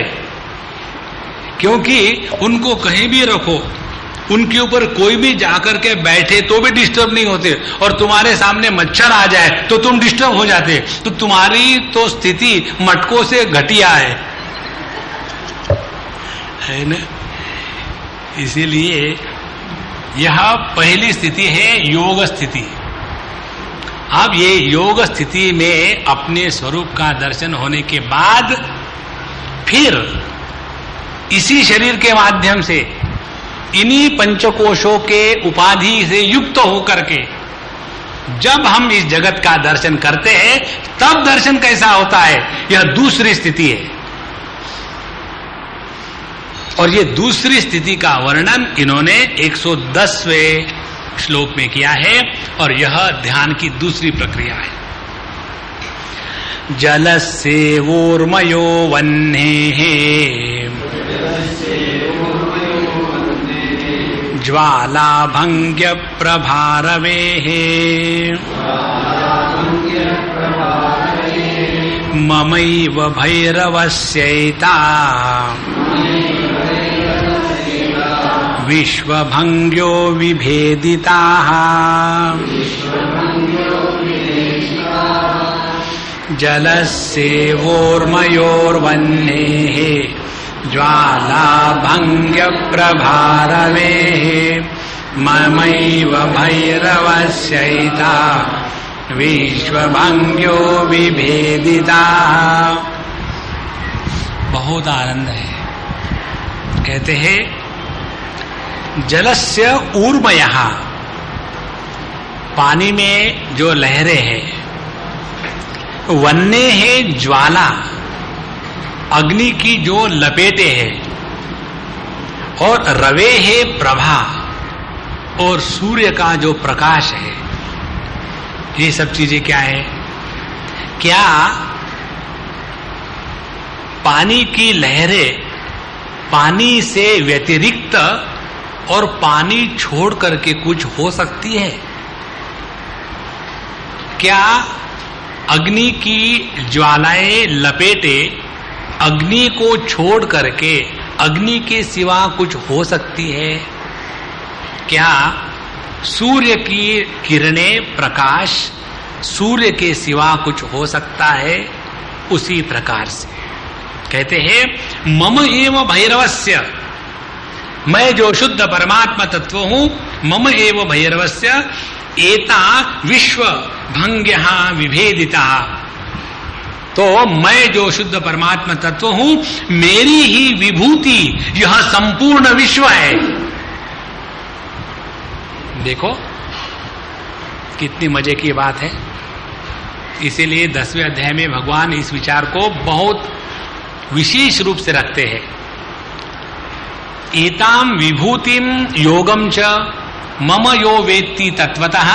क्योंकि उनको कहीं भी रखो, उनके ऊपर कोई भी जाकर के बैठे तो भी डिस्टर्ब नहीं होते, और तुम्हारे सामने मच्छर आ जाए तो तुम डिस्टर्ब हो जाते। तो तुम्हारी तो स्थिति मटकों से घटिया है ना। इसीलिए यह पहली स्थिति है योग स्थिति। अब ये योग स्थिति में अपने स्वरूप का दर्शन होने के बाद फिर इसी शरीर के माध्यम से इन्हीं पंचकोशों के उपाधि से युक्त होकर के जब हम इस जगत का दर्शन करते हैं तब दर्शन कैसा होता है, यह दूसरी स्थिति है। और ये दूसरी स्थिति का वर्णन इन्होंने 110वें श्लोक में किया है, और यह ध्यान की दूसरी प्रक्रिया है। जलस्येवोर्मयो वह्नेः ज्वालाभंग्य प्रभारवेः ममैव भैरवस्यैता विश्वभंग्यो विभेदिताः जलस्येवोर्मयोर्वह्नेः ज्वालाभंग्य प्रभारवेः ममैव भैरवस्यैता विश्वभंग्यो विभेदिताः। बहुत आनंद है। कहते हैं जलस्य ऊर्मयः, पानी में जो लहरें हैं, वन्ने है ज्वाला, अग्नि की जो लपेटे हैं, और रवे है प्रभा, और सूर्य का जो प्रकाश है। ये सब चीजें क्या है? क्या पानी की लहरें पानी से व्यतिरिक्त और पानी छोड़ करके कुछ हो सकती है? क्या अग्नि की ज्वालाएं लपेटे अग्नि को छोड़ करके अग्नि के सिवा कुछ हो सकती है? क्या सूर्य की किरणें प्रकाश सूर्य के सिवा कुछ हो सकता है? उसी प्रकार से कहते हैं मम एव भैरवस्य, मैं जो शुद्ध परमात्मा तत्व हूं, मम एव भैरवस्य एता विश्व भंग्यः विभेदिता। तो मैं जो शुद्ध परमात्मा तत्व हूं, मेरी ही विभूति यह संपूर्ण विश्व है। देखो कितनी मजे की बात है। इसीलिए 10वें अध्याय में भगवान इस विचार को बहुत विशेष रूप से रखते हैं। एताम विभूतिम योगम च मम यो वेत्ति तत्वतः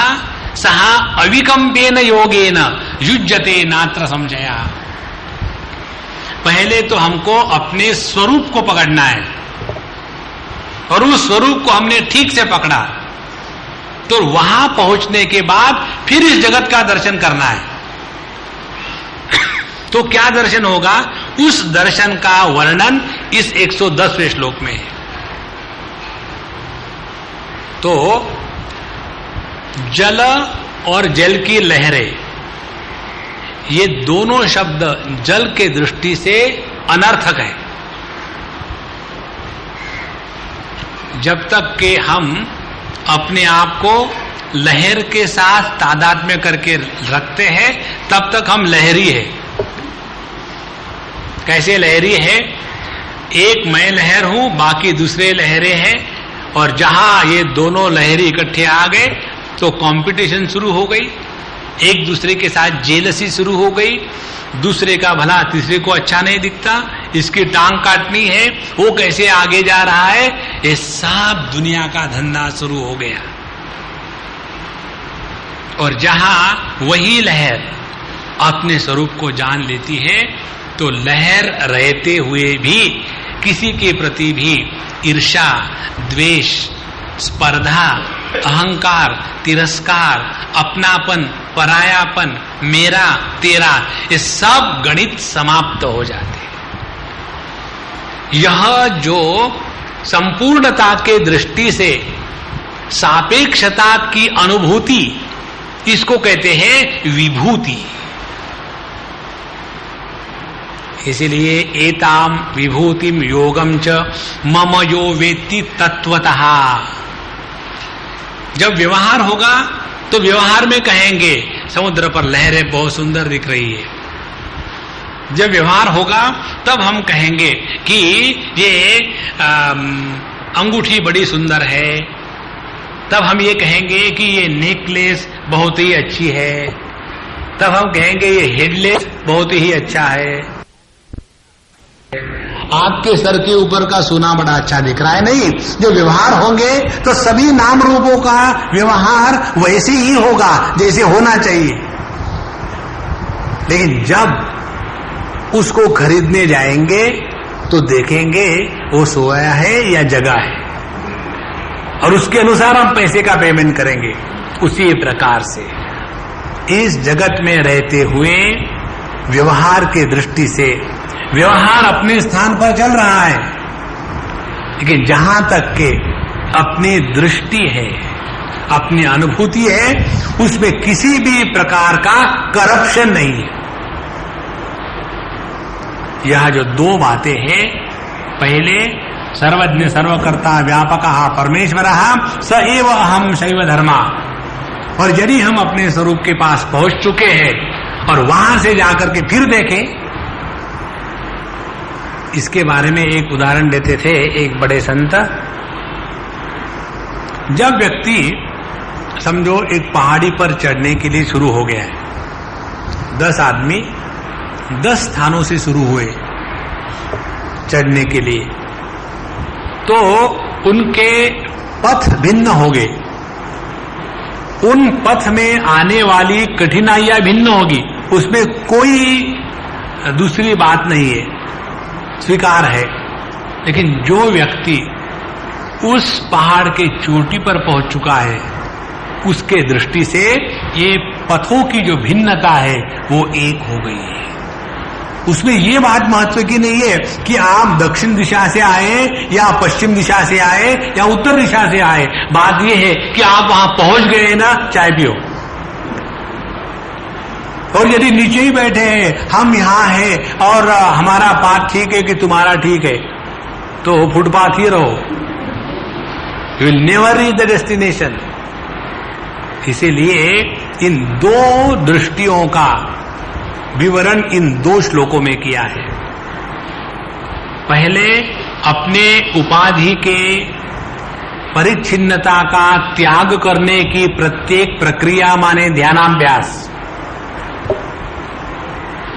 सह अविकम्पेन योगेन युज्यते नात्र संशया। पहले तो हमको अपने स्वरूप को पकड़ना है, और उस स्वरूप को हमने ठीक से पकड़ा तो वहां पहुंचने के बाद फिर इस जगत का दर्शन करना है। तो क्या दर्शन होगा? उस दर्शन का वर्णन इस 110वें श्लोक में है। तो जल और जल की लहरें, ये दोनों शब्द जल के दृष्टि से अनर्थक है। जब तक कि हम अपने आप को लहर के साथ तादात्म्य करके रखते हैं तब तक हम लहरी है। कैसे लहरी है? एक मैं लहर हूं, बाकी दूसरे लहरें हैं, और जहां ये दोनों लहरी इकट्ठे आ गए तो कंपटीशन शुरू हो गई, एक दूसरे के साथ जेलसी शुरू हो गई। दूसरे का भला तीसरे को अच्छा नहीं दिखता, इसकी टांग काटनी है, वो कैसे आगे जा रहा है, ये सब दुनिया का धंधा शुरू हो गया। और जहां वही लहर अपने स्वरूप को जान लेती है तो लहर रहते हुए भी किसी के प्रति भी ईर्ष्या, द्वेष, स्पर्धा, अहंकार, तिरस्कार, अपनापन, परायापन, मेरा, तेरा, ये सब गणित समाप्त हो जाते हैं। यह जो संपूर्णता के दृष्टि से सापेक्षता की अनुभूति, इसको कहते हैं विभूति। इसलिए एताम विभूतिम योगम च मम यो वेत्ति तत्वतः। जब व्यवहार होगा तो व्यवहार में कहेंगे समुद्र पर लहरें बहुत सुंदर दिख रही है। जब व्यवहार होगा तब हम कहेंगे कि ये अंगूठी बड़ी सुंदर है। तब हम ये कहेंगे कि ये नेकलेस बहुत ही अच्छी है। तब हम कहेंगे ये हेडलेस बहुत ही अच्छा है। आपके सर के ऊपर का सोना बड़ा अच्छा दिख रहा है। नहीं, जो व्यवहार होंगे तो सभी नाम रूपों का व्यवहार वैसे ही होगा जैसे होना चाहिए। लेकिन जब उसको खरीदने जाएंगे तो देखेंगे वो सोया है या जगा है, और उसके अनुसार हम पैसे का पेमेंट करेंगे। उसी प्रकार से इस जगत में रहते हुए व्यवहार के दृष्टि से व्यवहार अपने स्थान पर चल रहा है, लेकिन जहां तक के अपनी दृष्टि है, अपनी अनुभूति है, उसमें किसी भी प्रकार का करप्शन नहीं है। यह जो दो बातें हैं, पहले सर्वज्ञ सर्वकर्ता व्यापक परमेश्वर स एव अहम शैव धर्मा, और यदि हम अपने स्वरूप के पास पहुंच चुके हैं और वहां से जाकर के फिर देखें, इसके बारे में एक उदाहरण देते थे एक बड़े संत। जब व्यक्ति समझो एक पहाड़ी पर चढ़ने के लिए शुरू हो गया है, 10 आदमी 10 स्थानों से शुरू हुए चढ़ने के लिए, तो उनके पथ भिन्न हो गए। उन पथ में आने वाली कठिनाइयां भिन्न होगी, उसमें कोई दूसरी बात नहीं है, स्वीकार है। लेकिन जो व्यक्ति उस पहाड़ के चोटी पर पहुंच चुका है, उसके दृष्टि से ये पथों की जो भिन्नता है वो एक हो गई है। उसमें ये बात महत्व की नहीं है कि आप दक्षिण दिशा से आए या पश्चिम दिशा से आए या उत्तर दिशा से आए। बात ये है कि आप वहां पहुंच गए ना, चाय पियो। और यदि नीचे ही बैठे हैं, हम यहां हैं और हमारा पाथ ठीक है कि तुम्हारा ठीक है, तो फुटपाथ ही रहो, you will never reach the destination. इसीलिए इन दो दृष्टियों का विवरण इन 2 श्लोकों में किया है। पहले अपने उपाधि के परिच्छिन्नता का त्याग करने की प्रत्येक प्रक्रिया माने ध्यानाभ्यास।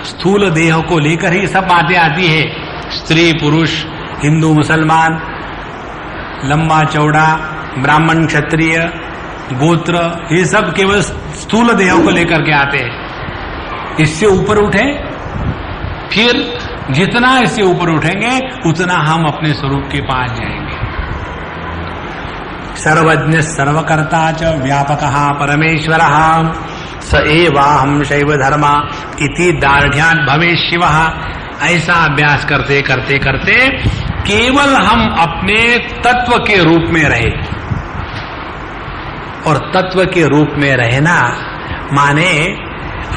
स्थूल देह को लेकर ही सब बातें आती है, स्त्री पुरुष, हिंदू मुसलमान, लंबा चौड़ा, ब्राह्मण क्षत्रिय, गोत्र, ये सब केवल स्थूल देह को लेकर के आते हैं। इससे ऊपर उठे, फिर जितना इससे ऊपर उठेंगे उतना हम अपने स्वरूप के पास जाएंगे। सर्वज्ञ सर्वकर्ता च व्यापकः परमेश्वरः स एवाहं शैव धर्मा इति दार्ढ्यात् भवेत् शिवः। ऐसा अभ्यास करते करते करते केवल हम अपने तत्व के रूप में रहे। और तत्व के रूप में रहना माने,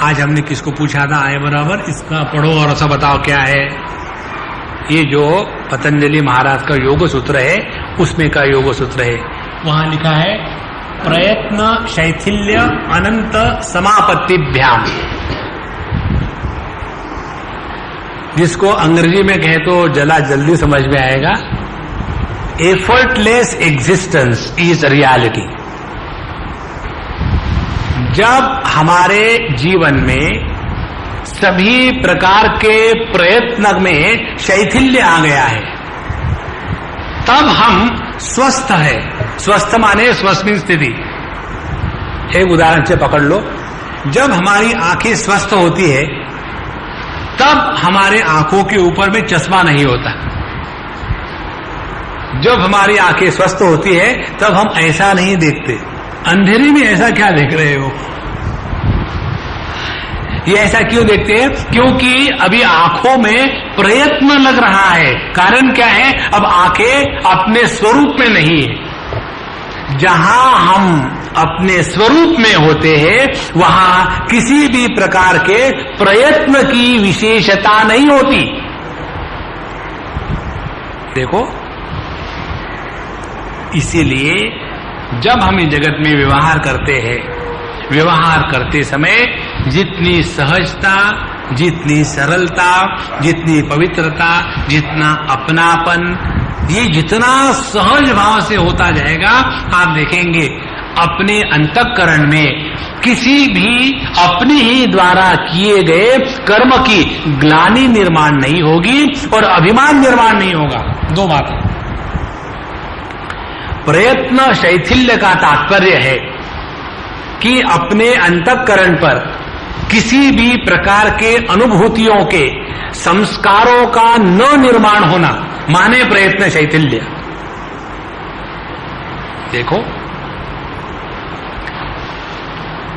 आज हमने किसको पूछा था, आए बराबर इसका पढ़ो और ऐसा बताओ क्या है। ये जो पतंजलि महाराज का योग सूत्र है, उसमें का योग सूत्र है, वहां लिखा है प्रयत्न शैथिल्य अनंत समापत्तिभ्याम। जिसको अंग्रेजी में कहे तो जला जल्दी समझ में आएगा, एफर्टलेस एग्जिस्टेंस इज रियलिटी। जब हमारे जीवन में सभी प्रकार के प्रयत्न में शैथिल्य आ गया है, तब हम स्वस्थ है। स्वस्थ माने स्वस्मिन स्थिति। एक उदाहरण से पकड़ लो, जब हमारी आंखें स्वस्थ होती है तब हमारे आंखों के ऊपर में चश्मा नहीं होता। जब हमारी आंखें स्वस्थ होती है तब हम ऐसा नहीं देखते, अंधेरे में ऐसा क्या देख रहे हो। ये ऐसा क्यों देखते हैं? क्योंकि अभी आंखों में प्रयत्न लग रहा है। कारण क्या है? अब आंखें अपने स्वरूप में नहीं है। जहां हम अपने स्वरूप में होते हैं वहां किसी भी प्रकार के प्रयत्न की विशेषता नहीं होती। देखो, इसीलिए जब हम इस जगत में व्यवहार करते हैं, व्यवहार करते समय जितनी सहजता, जितनी सरलता, जितनी पवित्रता, जितना अपनापन, ये जितना सहज भाव से होता जाएगा, आप देखेंगे अपने अंतःकरण में किसी भी अपने ही द्वारा किए गए कर्म की ग्लानि निर्माण नहीं होगी और अभिमान निर्माण नहीं होगा। दो बातें। प्रयत्न शैथिल्य का तात्पर्य है कि अपने अंतःकरण पर किसी भी प्रकार के अनुभूतियों के संस्कारों का न निर्माण होना माने प्रयत्न शैथिल्य। देखो,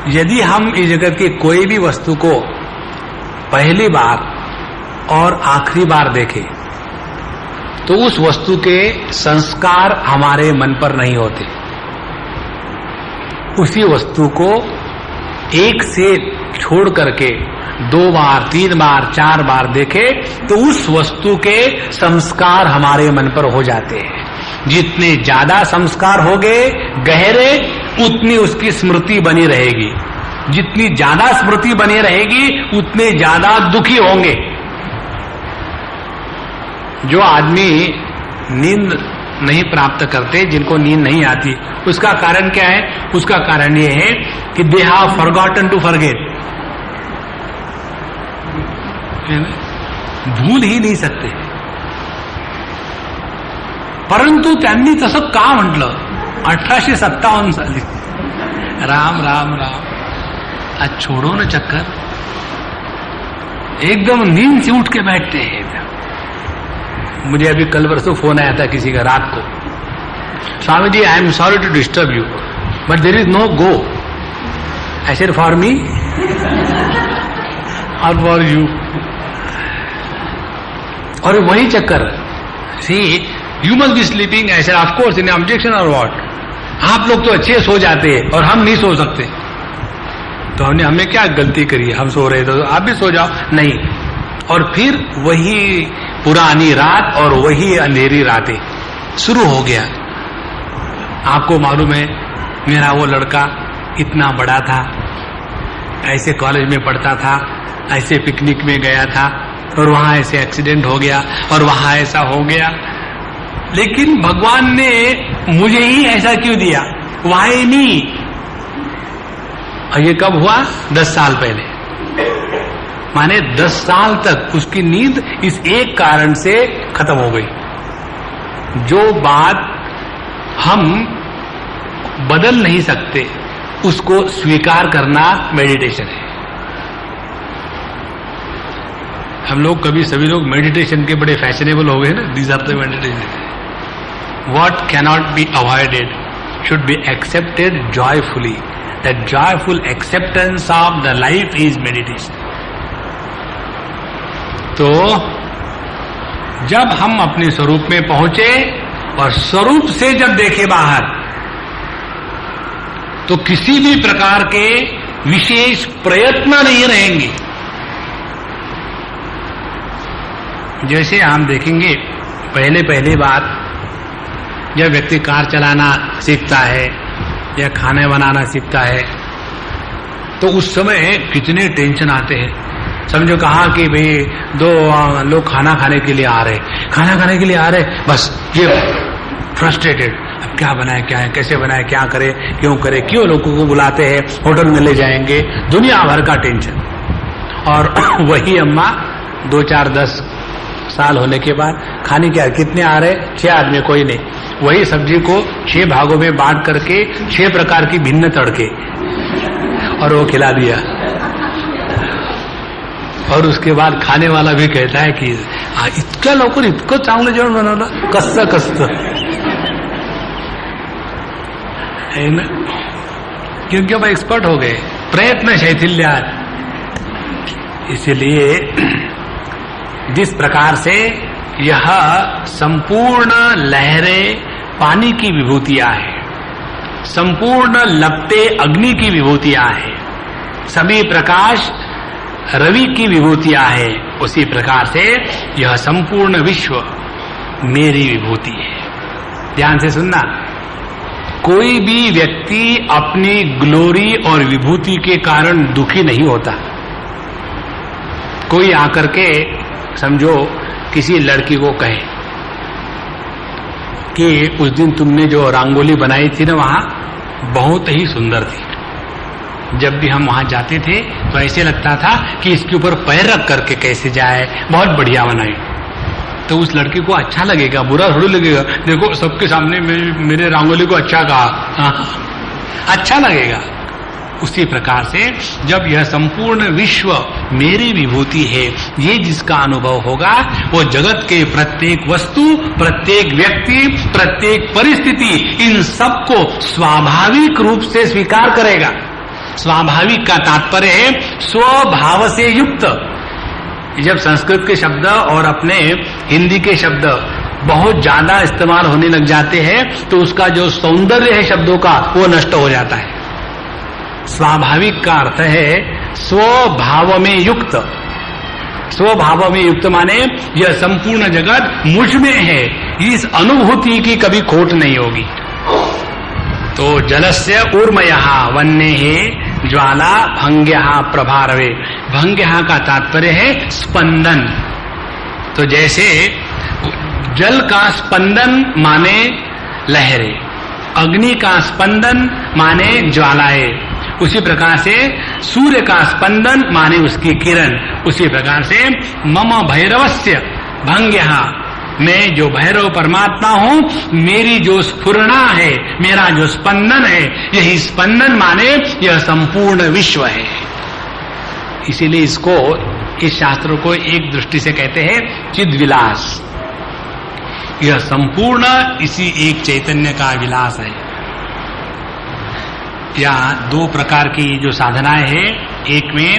यदि हम इस जगत की कोई भी वस्तु को पहली बार और आखिरी बार देखें तो उस वस्तु के संस्कार हमारे मन पर नहीं होते। उसी वस्तु को एक से छोड़ करके 2 बार, 3 बार, 4 बार देखे तो उस वस्तु के संस्कार हमारे मन पर हो जाते हैं। जितने ज्यादा संस्कार होंगे गहरे, उतनी उसकी स्मृति बनी रहेगी। जितनी ज्यादा स्मृति बनी रहेगी उतने ज्यादा दुखी होंगे। जो आदमी नींद नहीं प्राप्त करते, जिनको नींद नहीं आती, उसका कारण क्या है? उसका कारण यह है कि they have forgotten to forget. भूल ही नाही सकते. परंतु त्यांनी तसं का म्हटलं 1857 साली. राम राम राम. आज छोड़ो ना चक्कर, एकदम नींद से उठ के बैठते हैं. मुझे अभी कल परसों फोन आया था किसी का रात को, Swami ji I am sorry to disturb you but there is no go. I said for me और फॉर यू. और वही चक्कर, see you must be sleeping. I said of course, in objection और व्हाट. आप लोग तो अच्छे सो जाते हैं और हम नहीं सो सकते. तो हमने क्या गलती करी? हम सो रहे तो आप भी सो जाओ. नहीं. और फिर वही पुरानी रात और वही अंधेरी रातें शुरू हो गया. आपको मालूम है मेरा वो लड़का इतना बड़ा था, ऐसे कॉलेज में पढ़ता था, ऐसे पिकनिक में गया था और वहां ऐसे एक्सीडेंट हो गया और वहां ऐसा हो गया. लेकिन भगवान ने मुझे ही ऐसा क्यों दिया? Why me. और ये कब हुआ? 10 साल पहले. माने 10 साल तक उसकी नींद इस एक कारण से खत्म हो गई. जो बात हम बदल नहीं सकते उसको स्वीकार करना मेडिटेशन है. हम लोग कभी सभी लोग मेडिटेशन के बड़े फैशनेबल हो गए ना. These are the meditation. What cannot be avoided should be accepted joyfully. That joyful acceptance of the life is meditation. तो जब हम अपने स्वरूप में पहुंचे और स्वरूप से जब देखे बाहर, तो किसी भी प्रकार के विशेष प्रयत्न नहीं रहेंगे. जैसे हम देखेंगे पहले बात जब व्यक्ति कार चलाना सीखता है या खाने बनाना सीखता है तो उस समय कितने टेंशन आते हैं. समझो कहा कि भाई 2 लोग खाना खाने के लिए आ रहे, बस ये फ्रस्ट्रेटेड. अब क्या बनाए, क्या है, कैसे बनाए, क्या करे, क्यों लोगों को बुलाते हैं, होटल में ले जाएंगे, दुनिया भर का टेंशन. और वही अम्मा 2, 4, 10 साल होने के बाद खाने क्या, कितने आ रहे? 6 आदमी, कोई नहीं. वही सब्जी को 6 भागों में बांट करके 6 प्रकार की भिन्न तड़के और वो खिला दिया. और उसके बाद खाने वाला भी कहता है कि इतक्या लवकर इतकं चांगलं जेवण बनवलं, कसं है ना. क्योंकि अब एक्सपर्ट हो गए. प्रयत्न शैथिल्यात. इसलिए जिस प्रकार से यह संपूर्ण लहरें पानी की विभूतियां हैं, संपूर्ण लपटे अग्नि की विभूतियां हैं, सभी प्रकाश रवि की विभूतियां हैं, उसी प्रकार से यह संपूर्ण विश्व मेरी विभूति है। ध्यान से सुनना, कोई भी व्यक्ति अपनी ग्लोरी और विभूति के कारण दुखी नहीं होता। कोई आकर के समझो किसी लड़की को कहे कि उस दिन तुमने जो रंगोली बनाई थी ना, वहां बहुत ही सुंदर थी। जब भी हम वहां जाते थे तो ऐसे लगता था कि इसके ऊपर पैर रख करके कैसे जाए, बहुत बढ़िया बनाई। तो उस लड़की को अच्छा लगेगा, बुरा थोड़ी लगेगा। देखो सबके सामने मेरे रंगोली को अच्छा कहा, अच्छा लगेगा। उसी प्रकार से जब यह संपूर्ण विश्व मेरी विभूति है, ये जिसका अनुभव होगा वो जगत के प्रत्येक वस्तु, प्रत्येक व्यक्ति, प्रत्येक परिस्थिति, इन सबको स्वाभाविक रूप से स्वीकार करेगा। स्वाभाविक का तात्पर्य है स्वभाव से युक्त। जब संस्कृत के शब्द और अपने हिंदी के शब्द बहुत ज्यादा इस्तेमाल होने लग जाते हैं तो उसका जो सौंदर्य है शब्दों का वो नष्ट हो जाता है। स्वाभाविक का अर्थ है स्वभाव में युक्त। स्वभाव में युक्त माने यह संपूर्ण जगत मुझ में है, इस अनुभूति की कभी खोट नहीं होगी। तो जलस्य ऊर्मयः वह्नेः ज्वाला भंग्यः प्रभारवे। भंग्यः का तात्पर्य है स्पंदन। तो जैसे जल का स्पंदन माने लहरें, अग्नि का स्पंदन माने ज्वालाएं, उसी प्रकार से सूर्य का स्पंदन माने उसकी किरण। उसी प्रकार से मम भैरवस्य भंग्यः, मैं जो भैरव परमात्मा हूं, मेरी जो स्फुरणा है, मेरा जो स्पंदन है, यही स्पंदन माने यह संपूर्ण विश्व है। इसीलिए इसको, इस शास्त्र को एक दृष्टि से कहते हैं चिद्विलास। यह संपूर्ण इसी एक चैतन्य का विलास है। या दो प्रकार की जो साधनाएं हैं, एक में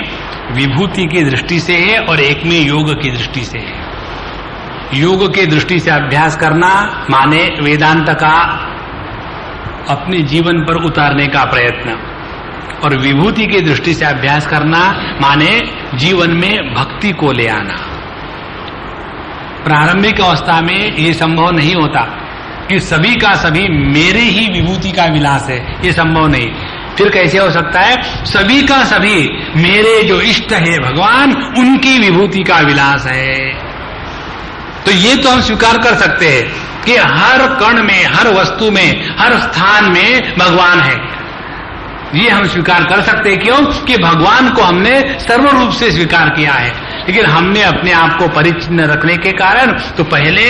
विभूति की दृष्टि से है और एक में योग की दृष्टि से है। योग की दृष्टि से अभ्यास करना माने वेदांत का अपने जीवन पर उतारने का प्रयत्न, और विभूति की दृष्टि से अभ्यास करना माने जीवन में भक्ति को ले आना। प्रारंभिक अवस्था में ये संभव नहीं होता कि सभी का सभी मेरे ही विभूति का विलास है, ये संभव नहीं। फिर कैसे हो सकता है सभी का सभी मेरे जो इष्ट है भगवान, उनकी विभूति का विलास है। तो ये तो हम स्वीकार कर सकते हैं कि हर कण में, हर वस्तु में, हर स्थान में भगवान है। ये हम स्वीकार कर सकते हैं। क्यों? कि भगवान को हमने सर्व रूप से स्वीकार किया है। लेकिन हमने अपने आप को परिचिन्न रखने के कारण तो पहले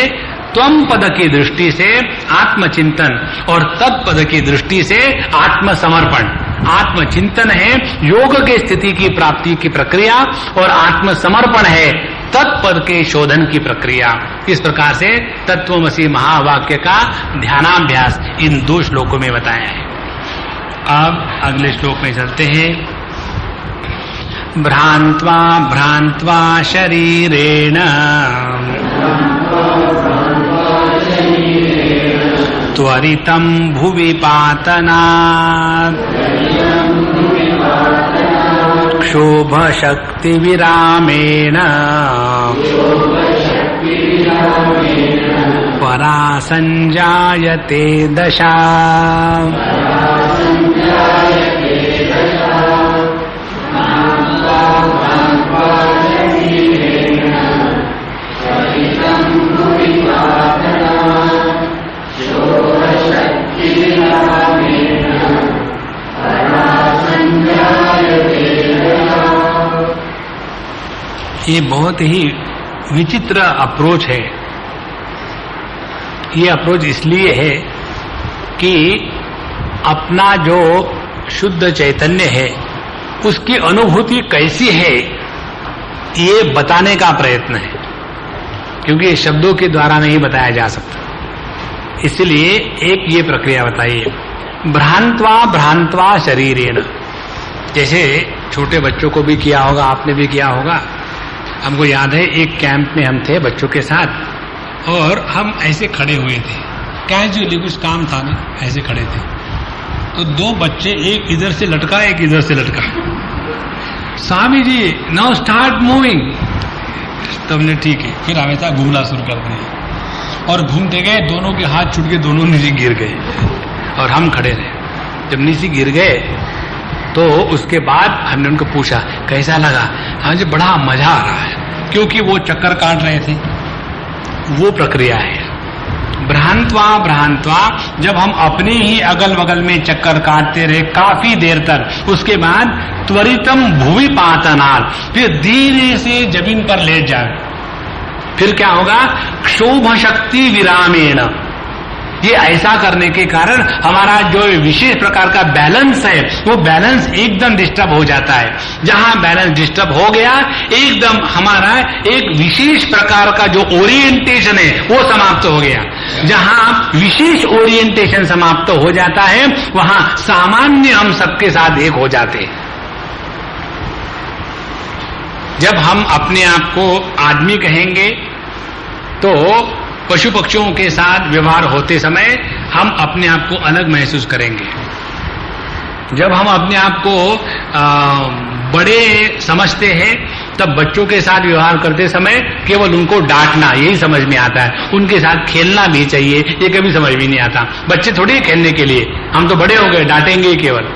त्वम पद की दृष्टि से आत्मचिंतन और तत्पद की दृष्टि से आत्मसमर्पण। आत्मचिंतन है योग के स्थिति की प्राप्ति की प्रक्रिया और आत्मसमर्पण है तत्पद के शोधन की प्रक्रिया। इस प्रकार से तत्वमसि महावाक्य का ध्यानाभ्यास इन दो श्लोकों में बताया है। अब अगले श्लोक में चलते हैं। भ्रांत्वा भ्रांत्वा शरीरेण त्वरितं भुवि पातनात् क्षोभशक्ति विरामेण परा संजायते दशा। ये बहुत ही विचित्र अप्रोच है। ये अप्रोच इसलिए है कि अपना जो शुद्ध चैतन्य है उसकी अनुभूति कैसी है ये बताने का प्रयत्न है, क्योंकि शब्दों के द्वारा नहीं बताया जा सकता। इसलिए एक ये प्रक्रिया बताइए। भ्रांत्वा भ्रांत्वा शरीरेण, जैसे छोटे बच्चों को भी किया होगा, आपने भी किया होगा। हमको याद है एक कैंप में हम थे बच्चों के साथ और हम ऐसे खड़े हुए थे, कैजुअली कुछ काम था ना, ऐसे खड़े थे। तो दो बच्चे, एक इधर से लटका एक इधर से लटका। Swami ji now start moving. तुमने ठीक है, फिर हमेशा घूमना शुरू कर दिया और घूमते गए, दोनों के हाथ छूट के दोनों नीचे गिर गए और हम खड़े रहे। जब नीचे गिर गए तो उसके बाद हमने उनको पूछा कैसा लगा। मुझे बड़ा मजा आ रहा है, क्योंकि वो चक्कर काट रहे थे। वो प्रक्रिया है भ्रांत्वा भ्रांत्वा। जब हम अपने ही अगल बगल में चक्कर काटते रहे काफी देर तक, उसके बाद त्वरितम भुवि पातनात्, फिर धीरे से जमीन पर लेट जाए। फिर क्या होगा? क्षोभ शक्ति विरामेण। ये ऐसा करने के कारण हमारा जो विशेष प्रकार का बैलेंस है, वो बैलेंस एकदम डिस्टर्ब हो जाता है। जहां बैलेंस डिस्टर्ब हो गया, एकदम हमारा एक विशेष प्रकार का जो ओरिएंटेशन है वो समाप्त हो गया। जहां विशेष ओरिएंटेशन समाप्त हो जाता है, वहां सामान्य हम सबके साथ एक हो जाते हैं। जब हम अपने आप को आदमी कहेंगे तो पशु पक्षियों के साथ व्यवहार होते समय हम अपने आप को अलग महसूस करेंगे। जब हम अपने आप को बड़े समझते हैं, तब बच्चों के साथ व्यवहार करते समय केवल उनको डांटना यही समझ में आता है। उनके साथ खेलना भी चाहिए, ये कभी समझ में नहीं आता। बच्चे थोड़ी खेलने के लिए, हम तो बड़े हो गए, डांटेंगे केवल।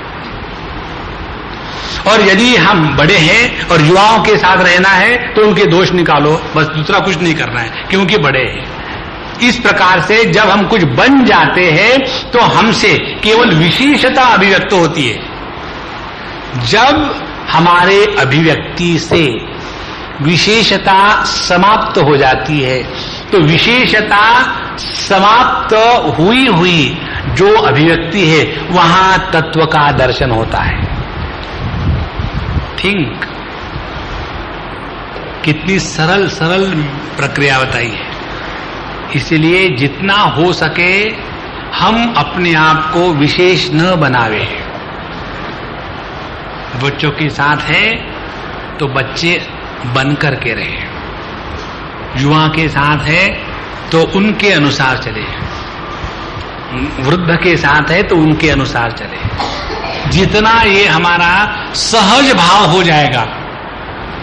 और यदि हम बड़े हैं और युवाओं के साथ रहना है तो उनके दोष निकालो, बस, दूसरा कुछ नहीं करना है, क्योंकि बड़े हैं। इस प्रकार से जब हम कुछ बन जाते हैं तो हमसे केवल विशेषता अभिव्यक्त होती है। जब हमारे अभिव्यक्ति से विशेषता समाप्त हो जाती है तो विशेषता समाप्त हुई हुई जो अभिव्यक्ति है वहां तत्व का दर्शन होता है। थिंक, कितनी सरल सरल प्रक्रिया बताई है। इसलिए जितना हो सके हम अपने आप को विशेष न बनावे। बच्चों के साथ है तो बच्चे बन करके रहे, युवा के साथ है तो उनके अनुसार चले, वृद्ध के साथ है तो उनके अनुसार चले। जितना ये हमारा सहज भाव हो जाएगा,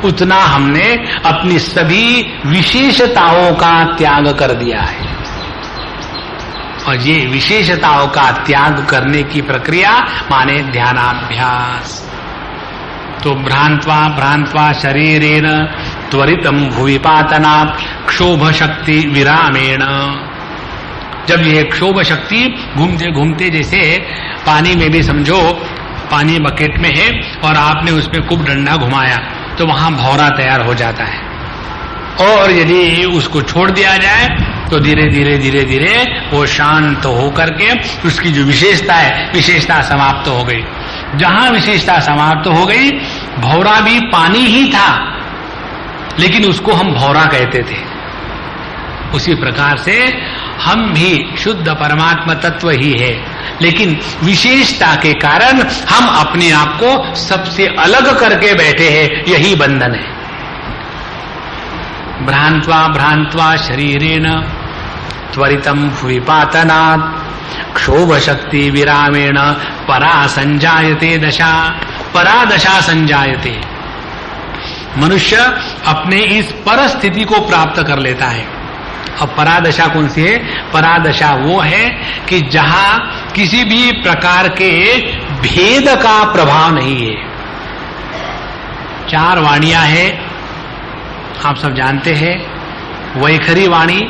उतना हमने अपनी सभी विशेषताओं का त्याग कर दिया है। और ये विशेषताओं का त्याग करने की प्रक्रिया माने ध्यानाभ्यास। तो भ्रांत्वा भ्रांत्वा शरीरेण त्वरितम भुवि पातनात् क्षोभ शक्ति विरामेण। जब ये क्षोभ शक्ति घूमते घूमते, जैसे पानी में भी समझो, पानी बकेट में है और आपने उसमें खूब डंडा घुमाया तो वहां भौरा तैयार हो जाता है। और यदि उसको छोड़ दिया जाए तो धीरे धीरे धीरे धीरे वो शांत हो करके उसकी जो विशेषता है, विशेषता समाप्त हो गई। जहां विशेषता समाप्त हो गई, भौरा भी पानी ही था लेकिन उसको हम भौरा कहते थे। उसी प्रकार से हम भी शुद्ध परमात्मा तत्व ही है, लेकिन विशेषता के कारण हम अपने आप को सबसे अलग करके बैठे हैं। यही बंधन है। भ्रांत्वा भ्रांत्वा शरीरेण त्वरितम भुवि पातनात् क्षोभ शक्ति विरामेण परा संजायते दशा। परा दशा संजायते। मनुष्य अपने इस पर स्थिति को प्राप्त कर लेता है। अब परादशा कौन सी है? परादशा वो है कि जहां किसी भी प्रकार के भेद का प्रभाव नहीं है। चार वाणियां हैं, आप सब जानते हैं। वैखरी वाणी,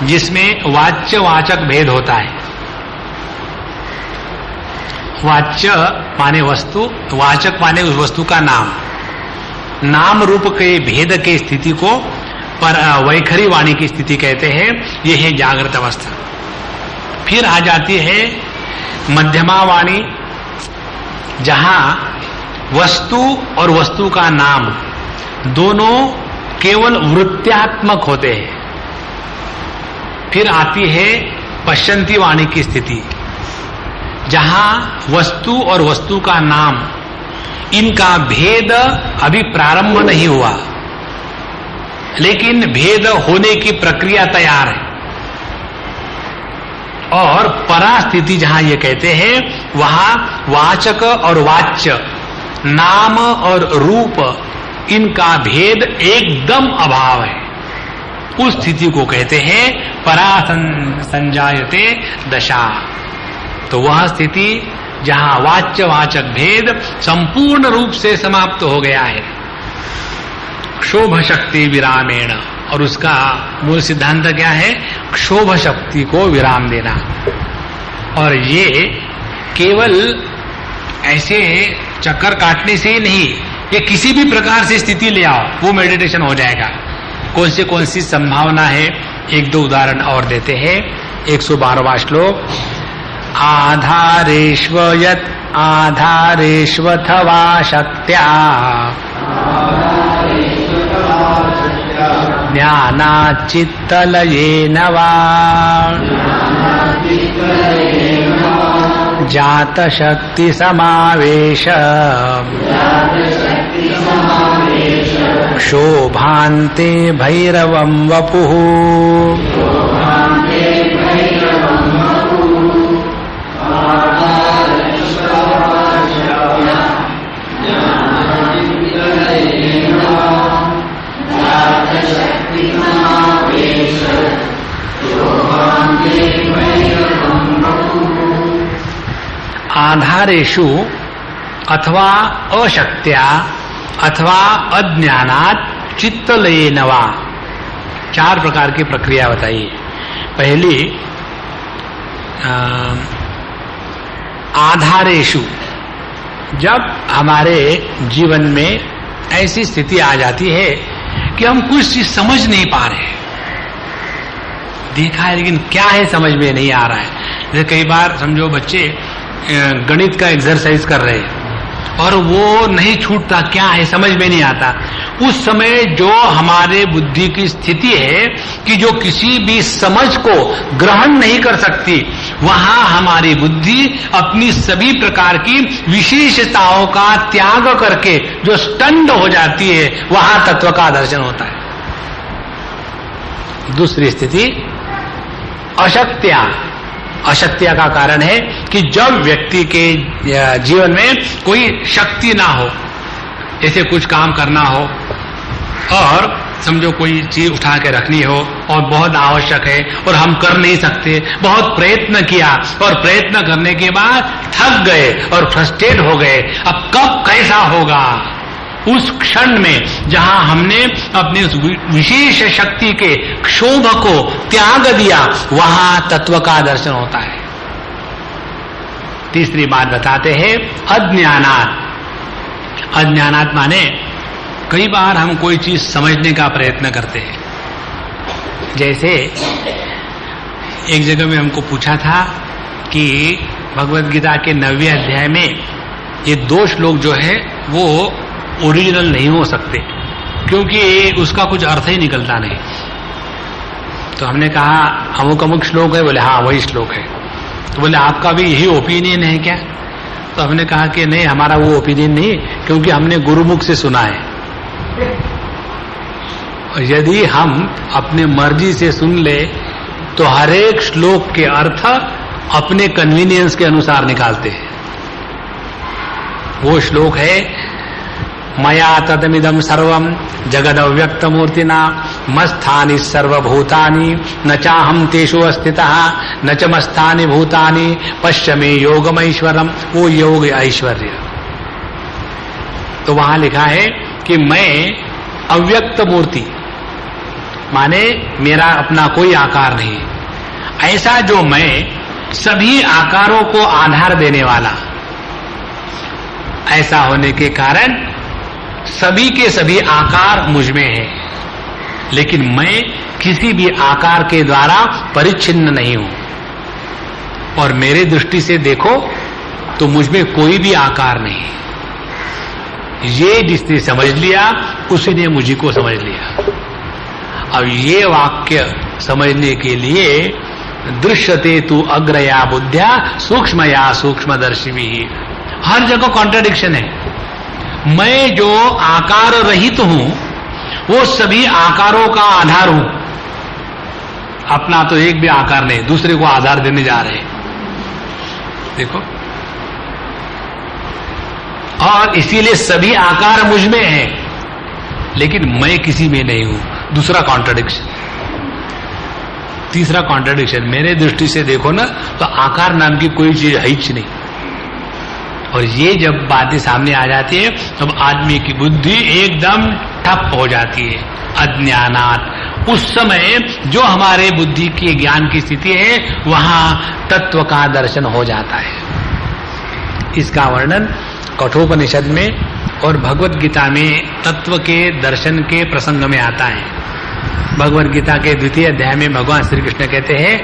जिसमें वाच्य वाचक भेद होता है। वाच्य माने वस्तु, वाचक माने उस वस्तु का नाम। नाम रूप के भेद के स्थिति को पर वैखरी वाणी की स्थिति कहते हैं। यह है जागृत अवस्था। फिर आ जाती है मध्यमा वाणी, जहां वस्तु और वस्तु का नाम दोनों केवल वृत्त्यात्मक होते हैं। फिर आती है पश्यंती वाणी की स्थिति, जहां वस्तु और वस्तु का नाम इनका भेद अभी प्रारंभ नहीं हुआ, लेकिन भेद होने की प्रक्रिया तैयार है। और परास्थिति जहां ये कहते हैं, वहां वाचक और वाच्य, नाम और रूप, इनका भेद एकदम अभाव है। उस स्थिति को कहते हैं परासंजायते दशा। तो वह स्थिति जहां वाच्य वाचक भेद संपूर्ण रूप से समाप्त हो गया है, क्षोभ शक्ति विरामेण। और उसका मूल सिद्धांत क्या है? क्षोभ शक्ति को विराम देना। और ये केवल ऐसे चक्कर काटने से ही नहीं, ये किसी भी प्रकार से स्थिति ले आओ, वो मेडिटेशन हो जाएगा। कौन सी संभावना है? एक दो उदाहरण और देते हैं। 112वां श्लोक, आधारेष्व यत् आधारेष्वथवा शक्त्या ज्ञानाच्चित्तलयेन वा जातशक्ति समावेश क्षोभान्ते भैरवं वपुः। आधारेषु अथवा अशक्त्या अथवा अज्ञानात् चित्तलयेन वा, 4 प्रकार की प्रक्रिया बताइए। पहली, आधारेषु, जब हमारे जीवन में ऐसी स्थिति आ जाती है कि हम कुछ चीज समझ नहीं पा रहे, देखा है लेकिन क्या है समझ में नहीं आ रहा है। जैसे कई बार समझो बच्चे गणित का एक्सरसाइज कर रहे हैं और वो नहीं छूटता, क्या है समझ में नहीं आता। उस समय जो हमारे बुद्धि की स्थिति है कि जो किसी भी समझ को ग्रहण नहीं कर सकती, वहां हमारी बुद्धि अपनी सभी प्रकार की विशेषताओं का त्याग करके जो स्टंड हो जाती है, वहां तत्व का दर्शन होता है। दूसरी स्थिति अशक्त्या। अशक्त्या का कारण है कि जब व्यक्ति के जीवन में कोई शक्ति ना हो, जैसे कुछ काम करना हो और समझो कोई चीज उठा के रखनी हो और बहुत आवश्यक है और हम कर नहीं सकते, बहुत प्रयत्न किया और प्रयत्न करने के बाद थक गए और फ्रस्ट्रेट हो गए, अब कब कैसा होगा। उस क्षण में जहां हमने अपनी उस विशेष शक्ति के क्षोभ को त्याग दिया, वहां तत्व का दर्शन होता है। तीसरी बात बताते हैं अज्ञानात्। अज्ञानात् माने कई बार हम कोई चीज समझने का प्रयत्न करते हैं। जैसे एक जगह में हमको पूछा था कि भगवत गीता के 9वें अध्याय में ये 2 श्लोक जो है वो ओरिजिनल नहीं हो सकते, क्योंकि उसका कुछ अर्थ ही निकलता नहीं। तो हमने कहा अमुक श्लोक है, बोले हाँ वही श्लोक है। तो बोले आपका भी यही ओपिनियन है क्या? तो हमने कहा कि नहीं, हमारा वो ओपिनियन नहीं, क्योंकि हमने गुरुमुख से सुना है। और यदि हम अपने मर्जी से सुन ले तो हर एक श्लोक के अर्थ अपने कन्वीनियंस के अनुसार निकालते हैं। वो श्लोक है मया तदमिदं सर्वं जगदव्यक्त मूर्तिना मस्थानि सर्वभूतानि न चाहम तेषु अस्थितः न च मस्थानि भूतानि पश्य मे योगमैश्वरम। वो योग ऐश्वर्य। तो वहां लिखा है कि मैं अव्यक्त मूर्ति, माने मेरा अपना कोई आकार नहीं, ऐसा जो मैं सभी आकारों को आधार देने वाला, ऐसा होने के कारण सभी के सभी आकार मुझ में है, लेकिन मैं किसी भी आकार के द्वारा परिच्छिन्न नहीं हूं। और मेरे दृष्टि से देखो तो मुझ में कोई भी आकार नहीं। ये जिसने समझ लिया उसी ने मुझी को समझ लिया। अब ये वाक्य समझने के लिए दृश्यते तु अग्रया बुद्ध्या सूक्ष्मया सूक्ष्मदर्शी भी, हर जगह कॉन्ट्रडिक्शन है। मैं जो आकार रहित हूं वो सभी आकारों का आधार हूं। अपना तो एक भी आकार नहीं, दूसरे को आधार देने जा रहे हैं। देखो, और इसीलिए सभी आकार मुझ में है, लेकिन मैं किसी में नहीं हूं। दूसरा कॉन्ट्रडिक्शन। तीसरा कॉन्ट्रडिक्शन, मेरे दृष्टि से देखो ना तो आकार नाम की कोई चीज है ही नहीं। और ये जब बातें सामने आ जाती है तब आदमी की बुद्धि एकदम ठप हो जाती है, अज्ञानात। उस समय जो हमारे बुद्धि की ज्ञान की स्थिति है वहां तत्व का दर्शन हो जाता है। इसका वर्णन कठोपनिषद में और भगवत गीता में तत्व के दर्शन के प्रसंग में आता है। भगवत गीता के 2वें अध्याय में भगवान श्री कृष्ण कहते हैं,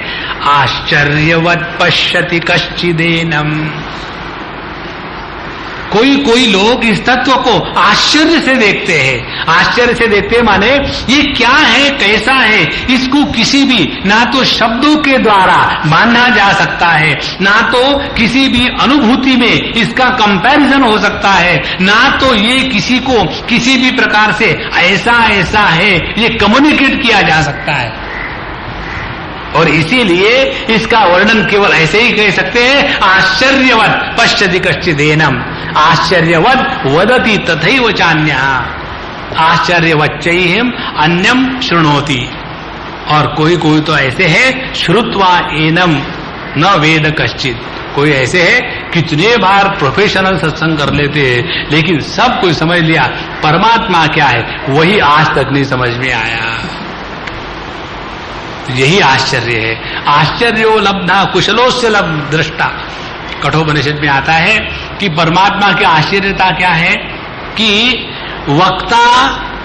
आश्चर्यवत् पश्यति कश्चिदेनम। कोई कोई लोग इस तत्व को आश्चर्य से देखते हैं। आश्चर्य से देखते हैं माने ये क्या है, कैसा है, इसको किसी भी ना तो शब्दों के द्वारा माना जा सकता है, ना तो किसी भी अनुभूति में इसका कंपैरिजन हो सकता है, ना तो ये किसी को किसी भी प्रकार से ऐसा ऐसा है ये कम्युनिकेट किया जा सकता है। और इसीलिए इसका वर्णन केवल ऐसे ही कह सकते हैं, आश्चर्यवत् पश्यति कश्चिदेनम। आश्चर्यवत् वदति तथैव चान्यः आश्चर्यवच्चैहिम अन्यम शृणोति। और कोई कोई तो ऐसे है, श्रुत्वा एनम न वेद कश्चित। कोई ऐसे है कितने बार प्रोफेशनल सत्संग कर लेते हैं लेकिन सब कोई समझ लिया परमात्मा क्या है, वही आज तक नहीं समझ में आया। यही आश्चर्य है। आश्चर्यो लब्धा कुशलोस्य लब्ध दृष्टा। कठोपनिषद में आता है कि परमात्मा की आश्चर्यता क्या है कि वक्ता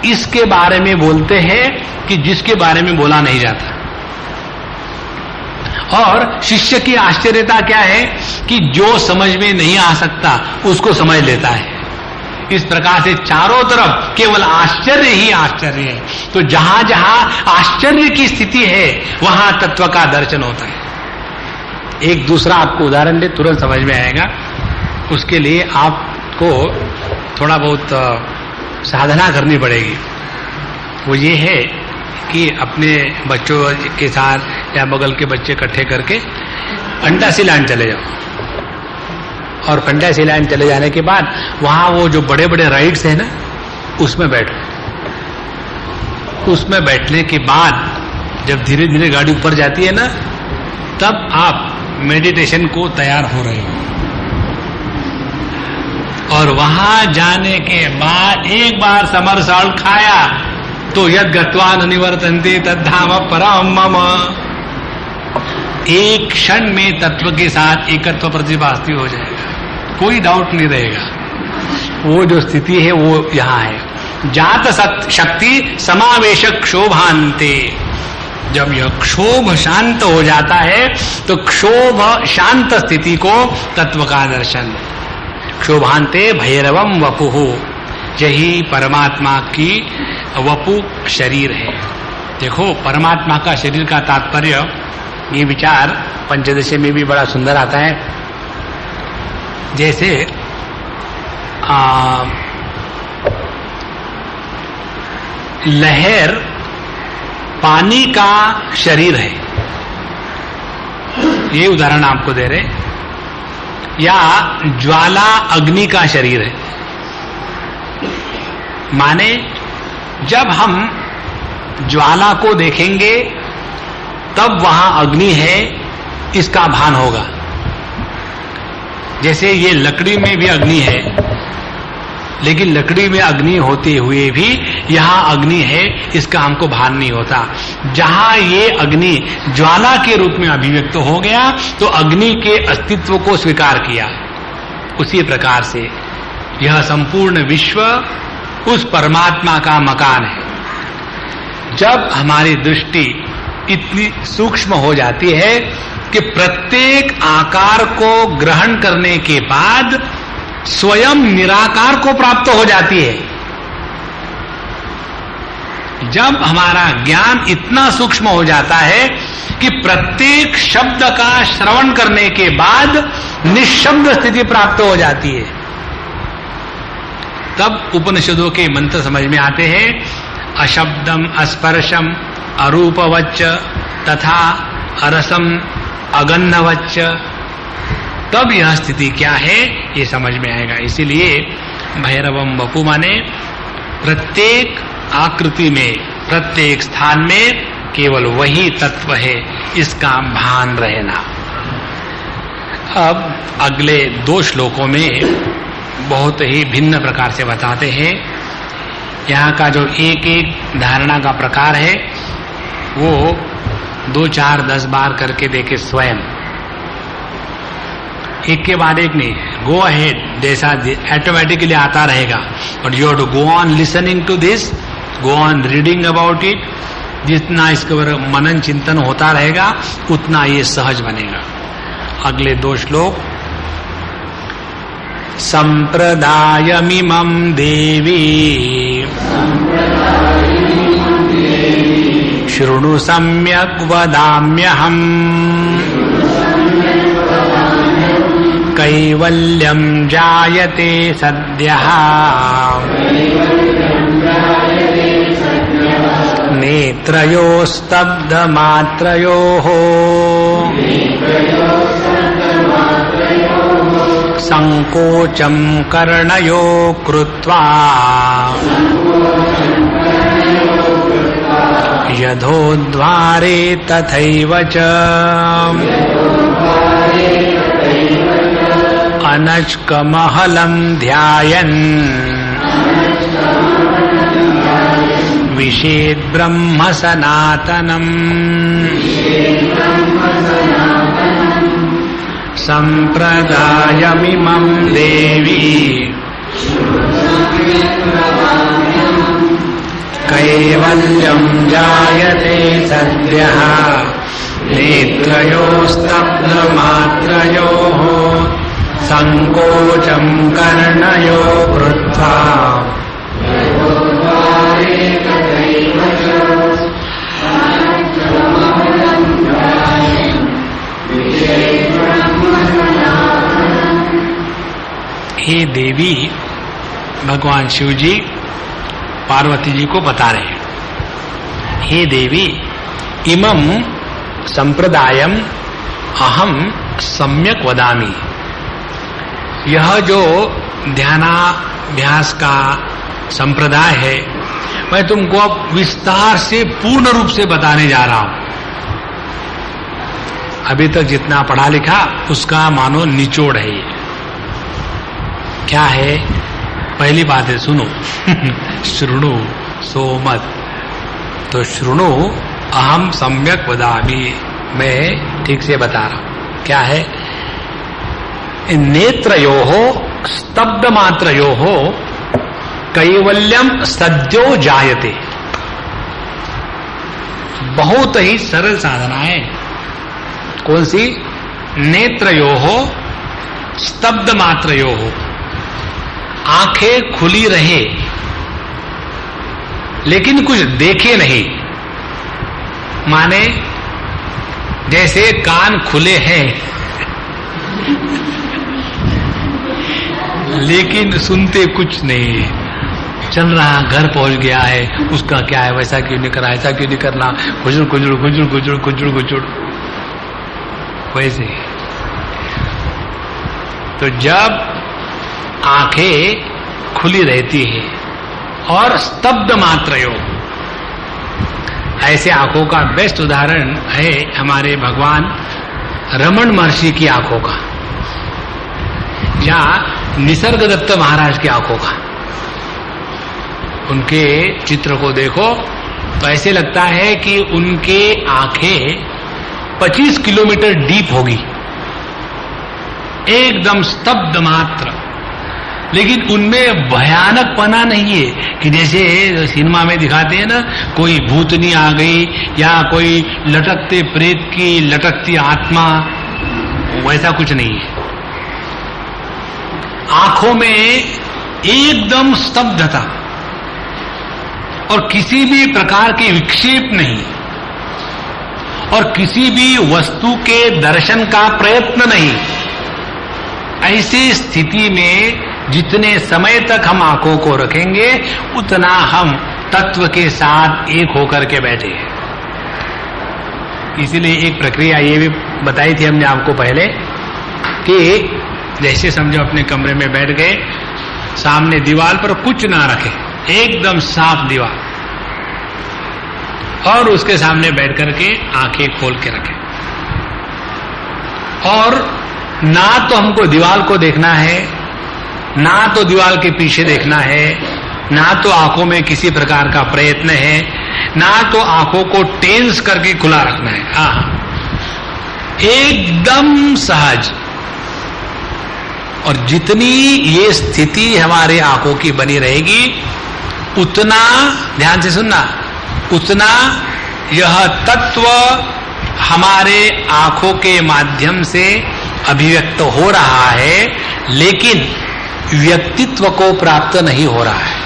इसके बारे में बोलते हैं कि जिसके बारे में बोला नहीं जाता। और शिष्य की आश्चर्यता क्या है कि जो समझ में नहीं आ सकता उसको समझ लेता है। इस प्रकार से चारों तरफ केवल आश्चर्य ही आश्चर्य है। तो जहां जहां आश्चर्य की स्थिति है वहां तत्व का दर्शन होता है। एक दूसरा आपको उदाहरण दे, तुरंत समझ में आएगा। उसके लिए आपको थोड़ा बहुत साधना करनी पड़ेगी। वो ये है कि अपने बच्चों के साथ या बगल के बच्चे इकट्ठे करके अंटाशिलान चले जाओ। और कंटाशिलान चले जाने के बाद वहां वो जो बड़े बड़े राइड्स है ना उसमें बैठो। उसमें बैठने के बाद जब धीरे धीरे गाड़ी ऊपर जाती है ना तब आप मेडिटेशन को तैयार हो रहे हो। और वहां जाने के बाद एक बार समरसाल्ट खाया तो यद गत्वा निवर्तन्ते तद्धाम परम मम। एक क्षण में तत्व के साथ एकत्व प्रतिभास्ती हो जाएगा, कोई डाउट नहीं रहेगा। वो जो स्थिति है वो यहां है। जात शक्ति समावेश क्षोभांते। जब यह क्षोभ शांत हो जाता है तो क्षोभ शांत स्थिति को तत्व का दर्शन। क्षोभांते भैरवम वपुः। यही परमात्मा की वपु शरीर है। देखो, परमात्मा का शरीर का तात्पर्य, ये विचार पंचदशी में भी बड़ा सुंदर आता है। जैसे लहर पानी का शरीर है, ये उदाहरण आपको दे रहे, या ज्वाला अग्नि का शरीर है। माने जब हम ज्वाला को देखेंगे तब वहां अग्नि है इसका भान होगा। जैसे ये लकड़ी में भी अग्नि है, लेकिन लकड़ी में अग्नि होते हुए भी यहां अग्नि है इसका हमको भान नहीं होता। जहां ये अग्नि ज्वाला के रूप में अभिव्यक्त हो गया तो अग्नि के अस्तित्व को स्वीकार किया। उसी प्रकार से यह संपूर्ण विश्व उस परमात्मा का मकान है। जब हमारी दृष्टि इतनी सूक्ष्म हो जाती है कि प्रत्येक आकार को ग्रहण करने के बाद स्वयं निराकार को प्राप्त हो जाती है। जब हमारा ज्ञान इतना सूक्ष्म हो जाता है कि प्रत्येक शब्द का श्रवण करने के बाद निःशब्द स्थिति प्राप्त हो जाती है, तब उपनिषदों के मंत्र समझ में आते हैं। अशब्दम अस्पर्शम अरूपवच्च तथा अरसम अगन्धवच्च, तब यह स्थिति क्या है ये समझ में आएगा। इसीलिए भैरवम वपु माने प्रत्येक आकृति में, प्रत्येक स्थान में केवल वही तत्व है, इसका भान रहना। अब अगले 2 श्लोकों में बहुत ही भिन्न प्रकार से बताते हैं। यहाँ का जो एक एक धारणा का प्रकार है वो 2, 4, 10 बार करके देखे स्वयं, एक के बाद एक नहीं। गो अहेड, जैसा ऑटोमेटिकली आता रहेगा, but you have to go on listening to this, go on reading about it. जितना इसके ऊपर मनन चिंतन होता रहेगा उतना ये सहज बनेगा। अगले 2 श्लोक। संप्रदायमिमं देवी शृणु सम्यक् वदाम्यहम् कैवल्यं जायते सद्यः नेत्रयोस्तब्धमात्रयोः संकोचं कर्णयो कृत्वा यथोद्वारे तथैव च अनच्कमहलं ध्यायन् विषेद् ब्रह्म सनातनम् संप्रदायमिमं देवी कैवल्यं जायते सद्यः नेत्रयोस्तब्धमात्रयोः संकोचं कर्णयो कृत्वा हे देवी, भगवान शिव जी पार्वती जी को बता रहे हैं, हे देवी इमं संप्रदायम अहम सम्यक वदामि। यह जो ध्यानाभ्यास का संप्रदाय है मैं तुमको अब विस्तार से पूर्ण रूप से बताने जा रहा हूं। अभी तक जितना पढ़ा लिखा उसका मानो निचोड़ है ये। क्या है? पहली बात है सुनो श्रृणु सोमत। तो श्रृणु अहम सम्यक वदामि, मैं ठीक से बता रहा हूं। क्या है? नेत्रयोः स्तब्ध मात्रयोः कैवल्यम सद्यो जायते। बहुत ही सरल साधना है। कौन सी? नेत्रयोः स्तब्ध मात्रयोः, आंखें खुली रहे लेकिन कुछ देखे नहीं। माने जैसे कान खुले हैं लेकिन सुनते कुछ नहीं। चल रहा, घर पहुंच गया है, उसका क्या है, वैसा क्यों नहीं करना, ऐसा क्यों नहीं करना, गुजर गुजर गुजर गुजर गुजर गुजर, वैसे। तो जब आंखें खुली रहती है और स्तब्ध मात्रयो, ऐसे आंखों का बेस्ट उदाहरण है हमारे भगवान रमण महर्षि की आंखों का, या निसर्गदत्त महाराज की आंखों का। उनके चित्र को देखो तो ऐसे लगता है कि उनके आंखें 25 किलोमीटर डीप होगी, एकदम स्तब्ध मात्र। लेकिन उनमें भयानकपना नहीं है कि जैसे सिनेमा में दिखाते हैं ना, कोई भूतनी आ गई या कोई लटकते प्रेत की लटकती आत्मा, वैसा कुछ नहीं है। आंखों में एकदम स्तब्धता और किसी भी प्रकार के विक्षेप नहीं, और किसी भी वस्तु के दर्शन का प्रयत्न नहीं। ऐसी स्थिति में जितने समय तक हम आंखों को रखेंगे उतना हम तत्व के साथ एक होकर के बैठे हैं। इसीलिए एक प्रक्रिया ये भी बताई थी हमने आपको पहले कि जैसे समझो अपने कमरे में बैठ गए, सामने दीवार पर कुछ ना रखे, एकदम साफ दीवार, और उसके सामने बैठ करके आंखें खोल के रखें। और ना तो हमको दीवार को देखना है, ना तो दीवार के पीछे देखना है, ना तो आंखों में किसी प्रकार का प्रयत्न है, ना तो आंखों को टेंस करके खुला रखना है। एकदम सहज। और जितनी ये स्थिति हमारे आंखों की बनी रहेगी उतना, ध्यान से सुनना, उतना यह तत्व हमारे आंखों के माध्यम से अभिव्यक्त हो रहा है, लेकिन व्यक्तित्व को प्राप्त नहीं हो रहा है।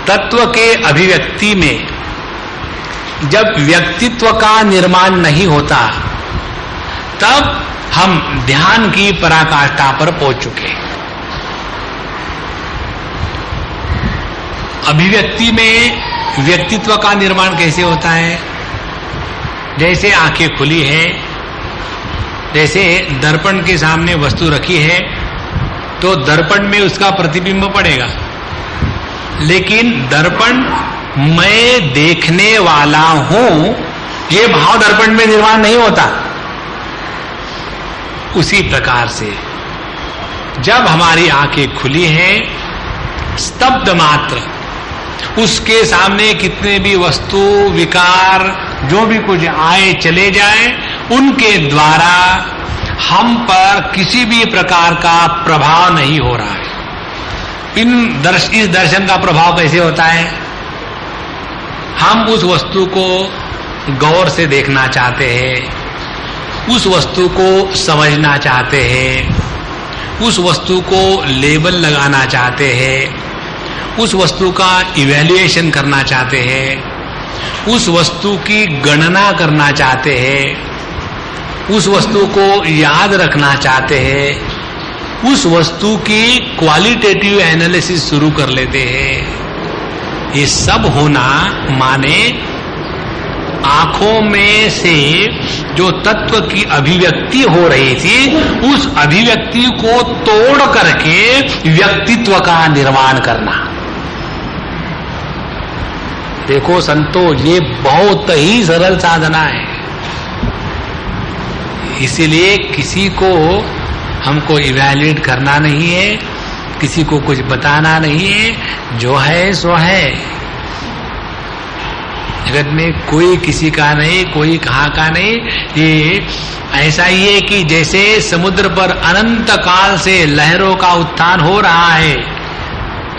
तत्व के अभिव्यक्ति में जब व्यक्तित्व का निर्माण नहीं होता तब हम ध्यान की पराकाष्ठा पर पहुंच चुके हैं। अभिव्यक्ति में व्यक्तित्व का निर्माण कैसे होता है? जैसे आंखें खुली है, जैसे दर्पण के सामने वस्तु रखी है तो दर्पण में उसका प्रतिबिंब पड़ेगा, लेकिन दर्पण मैं देखने वाला हूं ये भाव दर्पण में निर्माण नहीं होता। उसी प्रकार से जब हमारी आंखें खुली हैं, स्तब्ध मात्र, उसके सामने कितने भी वस्तु विकार जो भी कुछ आए चले जाए, उनके द्वारा हम पर किसी भी प्रकार का प्रभाव नहीं हो रहा है। इस दर्शन का प्रभाव कैसे होता है? हम उस वस्तु को गौर से देखना चाहते हैं, उस वस्तु को समझना चाहते हैं, उस वस्तु को लेबल लगाना चाहते हैं, उस वस्तु का इवैल्यूएशन करना चाहते हैं, उस वस्तु की गणना करना चाहते हैं, उस वस्तु को याद रखना चाहते हैं, उस वस्तु की क्वालिटेटिव एनालिसिस शुरू कर लेते हैं। ये सब होना माने आंखों में से जो तत्व की अभिव्यक्ति हो रही थी उस अभिव्यक्ति को तोड़ करके व्यक्तित्व का निर्माण करना। देखो संतो, ये बहुत ही सरल साधना है। इसीलिए किसी को हमको इवैल्यूएट करना नहीं है, किसी को कुछ बताना नहीं है, जो है सो है। जगत में कोई किसी का नहीं, कोई कहाँ का नहीं। ये ऐसा ही है कि जैसे समुद्र पर अनंत काल से लहरों का उत्थान हो रहा है,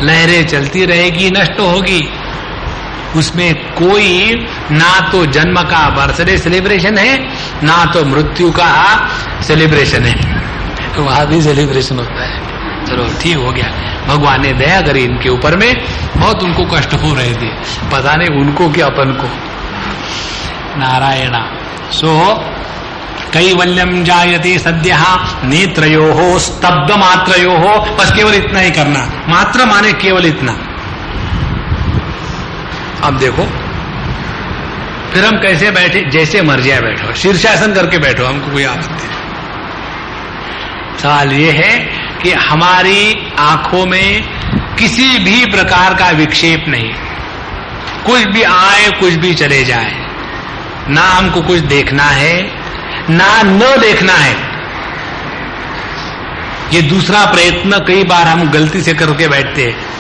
लहरें चलती रहेगी, नष्ट होगी, उसमें कोई ना तो जन्म का बर्थडे सेलिब्रेशन है, ना तो मृत्यु का सेलिब्रेशन है। तो वहां भी सेलिब्रेशन होता है। चलो ठीक हो गया, भगवान ने दया करी इनके ऊपर में, बहुत उनको कष्ट हो रहे थे, पता नहीं उनको क्या अपन को। नारायणा। सो कैवल्यम जायते सद्यः नेत्रयोः स्तब्ध मात्रयोः। बस केवल इतना ही करना, मात्र माने केवल इतना। अब देखो फिर हम कैसे बैठे, जैसे मर्जी है बैठो, शीर्षासन करके बैठो, हमको कोई आपत्ति नहीं। सवाल ये है कि हमारी आंखों में किसी भी प्रकार का विक्षेप नहीं, कुछ भी आए कुछ भी चले जाए, ना हमको कुछ देखना है ना न देखना है। ये दूसरा प्रयत्न कई बार हम गलती से करके बैठते हैं।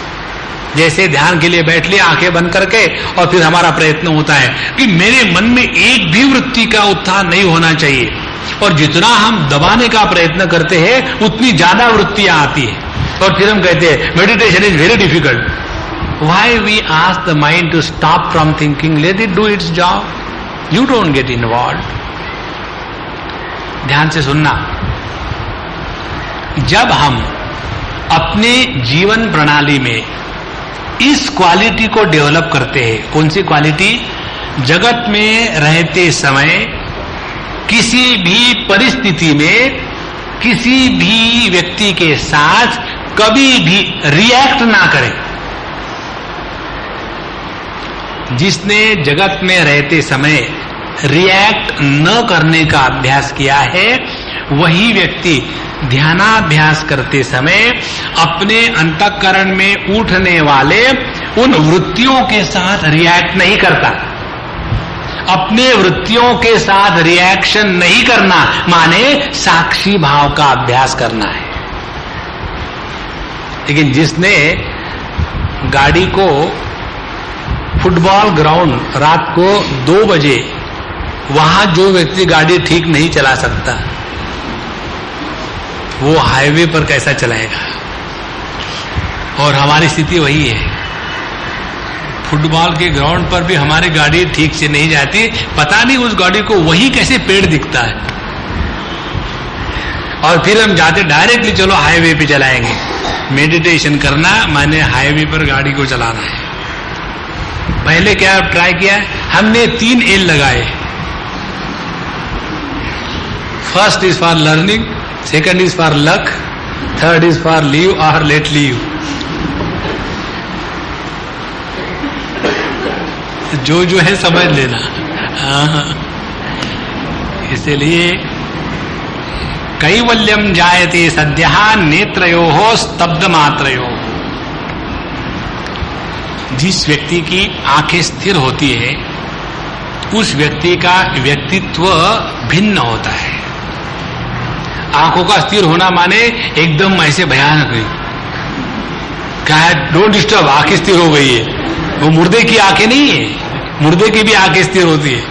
जैसे ध्यान के लिए बैठ लिया आंखें बंद करके, और फिर हमारा प्रयत्न होता है कि मेरे मन में एक भी वृत्ति का उत्थान नहीं होना चाहिए, और जितना हम दबाने का प्रयत्न करते हैं उतनी ज्यादा वृत्तियां आती है, और फिर हम कहते हैं meditation is very difficult. Why we ask the mind to stop from thinking, let it do its job, you don't get involve. ध्यान से सुनना, जब हम अपने जीवन प्रणाली में इस क्वालिटी को डेवलप करते हैं, कौन सी क्वालिटी? जगत में रहते समय किसी भी परिस्थिति में किसी भी व्यक्ति के साथ कभी भी रिएक्ट ना करे। जिसने जगत में रहते समय रिएक्ट न करने का अभ्यास किया है, वही व्यक्ति ध्यानाभ्यास करते समय अपने अंतःकरण में उठने वाले उन वृत्तियों के साथ रिएक्ट नहीं करता। अपने वृत्तियों के साथ रिएक्शन नहीं करना माने साक्षी भाव का अभ्यास करना है। लेकिन जिसने गाड़ी को फुटबॉल ग्राउंड रात को 2 बजे, वहां जो व्यक्ति गाड़ी ठीक नहीं चला सकता, वो हाईवे पर कैसा चलाएगा? और हमारी स्थिति वही है। फुटबॉल के ग्राउंड पर भी हमारी गाड़ी ठीक से नहीं जाती, पता नहीं उस गाड़ी को वही कैसे पेड़ दिखता है, और फिर हम जाते डायरेक्टली चलो हाईवे पे चलाएंगे। मेडिटेशन करना माने हाईवे पर गाड़ी को चलाना है। पहले क्या ट्राई किया? हमने 3 एल लगाए। First is for learning, second is for luck, third is for leave और लेट लीव। जो है समझ लेना। इसलिए कैवल्यम जायते सद्यः नेत्रयोः स्तब्ध मात्रयोः। जिस व्यक्ति की आंखें स्थिर होती है, उस व्यक्ति का व्यक्तित्व भिन्न होता है। आंखों का स्थिर होना माने एकदम ऐसे भयानक नहीं। क्या है? डोंट डिस्टर्ब, आंखें स्थिर हो गई है। वो मुर्दे की आंखें नहीं है, मुर्दे की भी आंखें स्थिर होती है।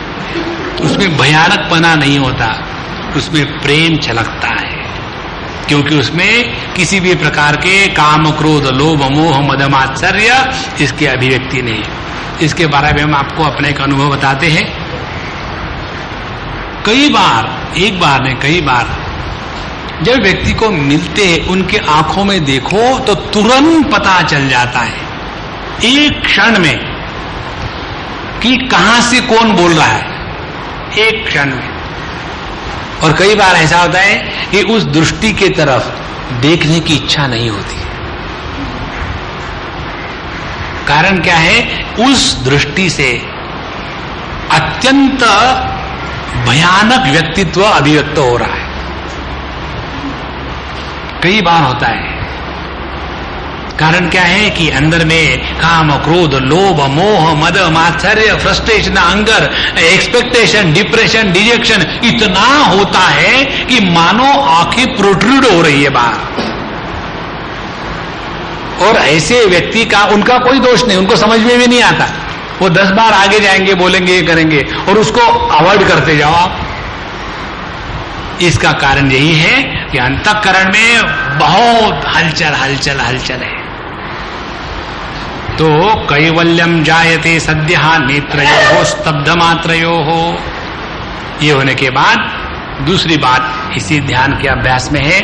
उसमें भयानकपना नहीं होता, उसमें प्रेम छलकता है, क्योंकि उसमें किसी भी प्रकार के काम, क्रोध, लोभ, मोह, मद, मात्सर्य इसकी अभिव्यक्ति नहीं। इसके बारे में हम आपको अपने एक अनुभव बताते हैं। कई बार, एक बार नहीं कई बार, जब व्यक्ति को मिलते हैं, उनके आंखों में देखो तो तुरंत पता चल जाता है एक क्षण में कि कहां से कौन बोल रहा है, एक क्षण में। और कई बार ऐसा होता है कि उस दृष्टि के तरफ देखने की इच्छा नहीं होती। कारण क्या है? उस दृष्टि से अत्यंत भयानक व्यक्तित्व अभिव्यक्त हो रहा है। कई बार होता है। कारण क्या है कि अंदर में काम, क्रोध, लोभ, मोह, मद, मात्सर्य, फ्रस्ट्रेशन, अंगर, एक्सपेक्टेशन, डिप्रेशन, डिजेक्शन इतना होता है कि मानो आंखें प्रोट्रूड हो रही है बाहर। और ऐसे व्यक्ति का, उनका कोई दोष नहीं, उनको समझ में भी नहीं आता। वो 10 बार आगे जाएंगे, बोलेंगे, करेंगे, और उसको अवॉइड करते जाओ आप। इसका कारण यही है कि अंतःकरण में बहुत हलचल हलचल हलचल है। तो कैवल्यम जायते सद्यः नेत्रयोः स्तब्ध मात्रयोः। ये होने के बाद दूसरी बात इसी ध्यान के अभ्यास में है,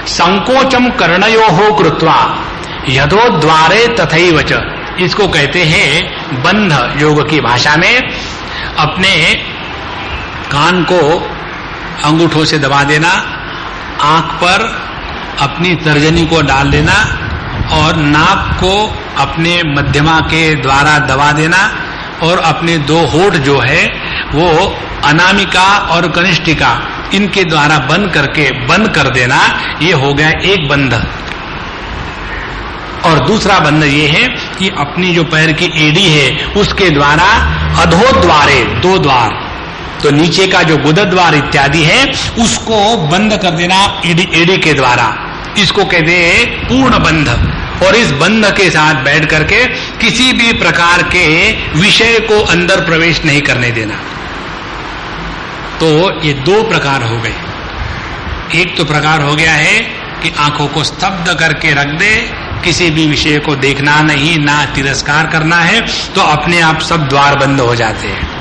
संकोचम कर्णयोः कृत्वा यदोद्वारे तथैव च। इसको कहते हैं बंध योग की भाषा में। अपने कान को अंगूठों से दबा देना, आंख पर अपनी तर्जनी को डाल देना और नाक को अपने मध्यमा के द्वारा दबा देना, और अपने 2 होठ जो है वो अनामिका और कनिष्ठिका इनके द्वारा बंद कर देना। ये हो गया एक बंध। और दूसरा बंध ये है कि अपनी जो पैर की एड़ी है उसके द्वारा अधोद्वारे 2 द्वार, तो नीचे का जो गुदद्वार इत्यादि है उसको बंद कर देना एड़ी के द्वारा। इसको कहते हैं पूर्ण बंध। और इस बंध के साथ बैठ करके किसी भी प्रकार के विषय को अंदर प्रवेश नहीं करने देना। तो ये 2 प्रकार हो गए। एक तो प्रकार हो गया है कि आंखों को स्तब्ध करके रख दे, किसी भी विषय को देखना नहीं, ना तिरस्कार करना है, तो अपने आप सब द्वार बंद हो जाते हैं।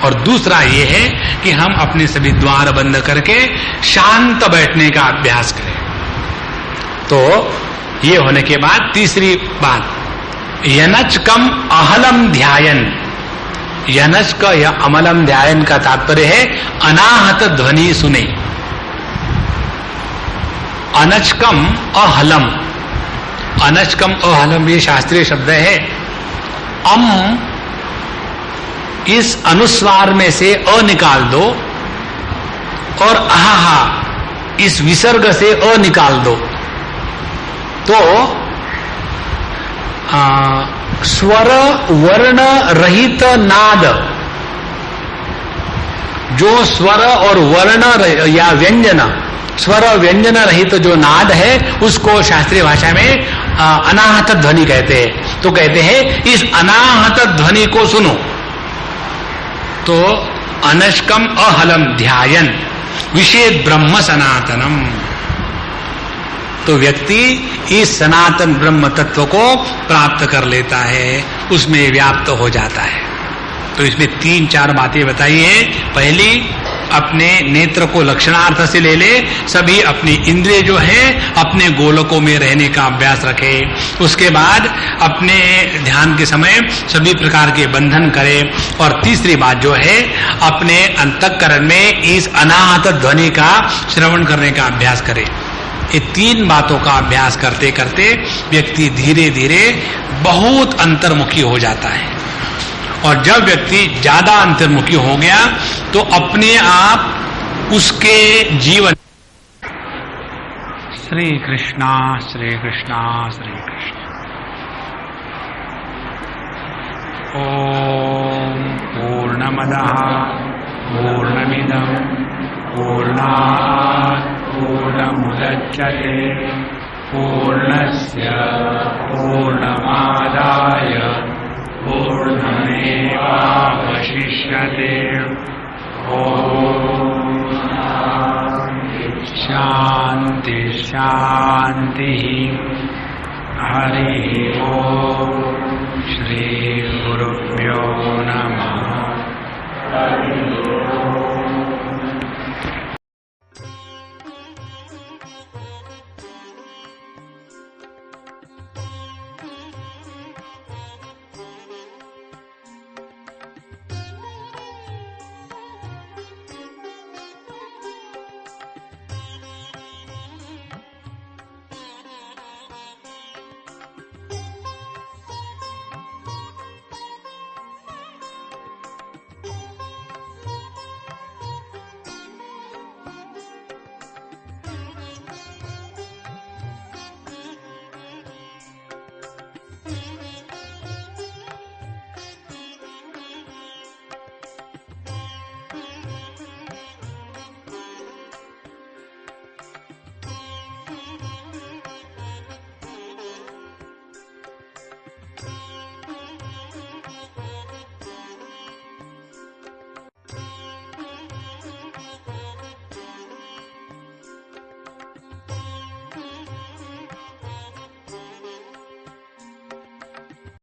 और दूसरा ये है कि हम अपने सभी द्वार बंद करके शांत बैठने का अभ्यास करें। तो ये होने के बाद तीसरी बात, यनच कम अहलम ध्यायन। यनच का या अमलम ध्यायन का तात्पर्य है अनाहत ध्वनि सुने। अनचकम अहलम, अनचकम अहलम ये शास्त्रीय शब्द है। अम इस अनुस्वार में से अ निकाल दो और आहा इस विसर्ग से अ निकाल दो तो स्वर वर्ण रहित नाद, जो स्वर और वर्ण या व्यंजन, स्वर व्यंजन रहित जो नाद है उसको शास्त्रीय भाषा में अनाहत ध्वनि कहते हैं। तो कहते हैं इस अनाहत ध्वनि को सुनो। तो अनश्कम अहलम ध्यायन विषेद ब्रह्म सनातनम, तो व्यक्ति इस सनातन ब्रह्म तत्व को प्राप्त कर लेता है, उसमें व्याप्त हो जाता है। तो इसमें 3-4 बातें बताई है। पहली, अपने नेत्र को लक्षणार्थ से ले ले, सभी अपनी इंद्रिय जो है अपने गोलकों में रहने का अभ्यास रखे। उसके बाद अपने ध्यान के समय सभी प्रकार के बंधन करे। और तीसरी बात जो है, अपने अंतःकरण में इस अनाहत ध्वनि का श्रवण करने का अभ्यास करे। ये 3 बातों का अभ्यास करते करते व्यक्ति धीरे धीरे बहुत अंतर्मुखी हो जाता है। और जब व्यक्ति ज्यादा अंतर्मुखी हो गया तो अपने आप उसके जीवन। श्री कृष्णा श्री कृष्णा श्री कृष्ण। ओम पूर्णमदः पूर्णमिदं पूर्णात् पूर्णमुदच्यते पूर्णस्य पूर्णमादाय पूर्णमेवावशिष्यते। ओम शांति शांति। हरि ओम। श्री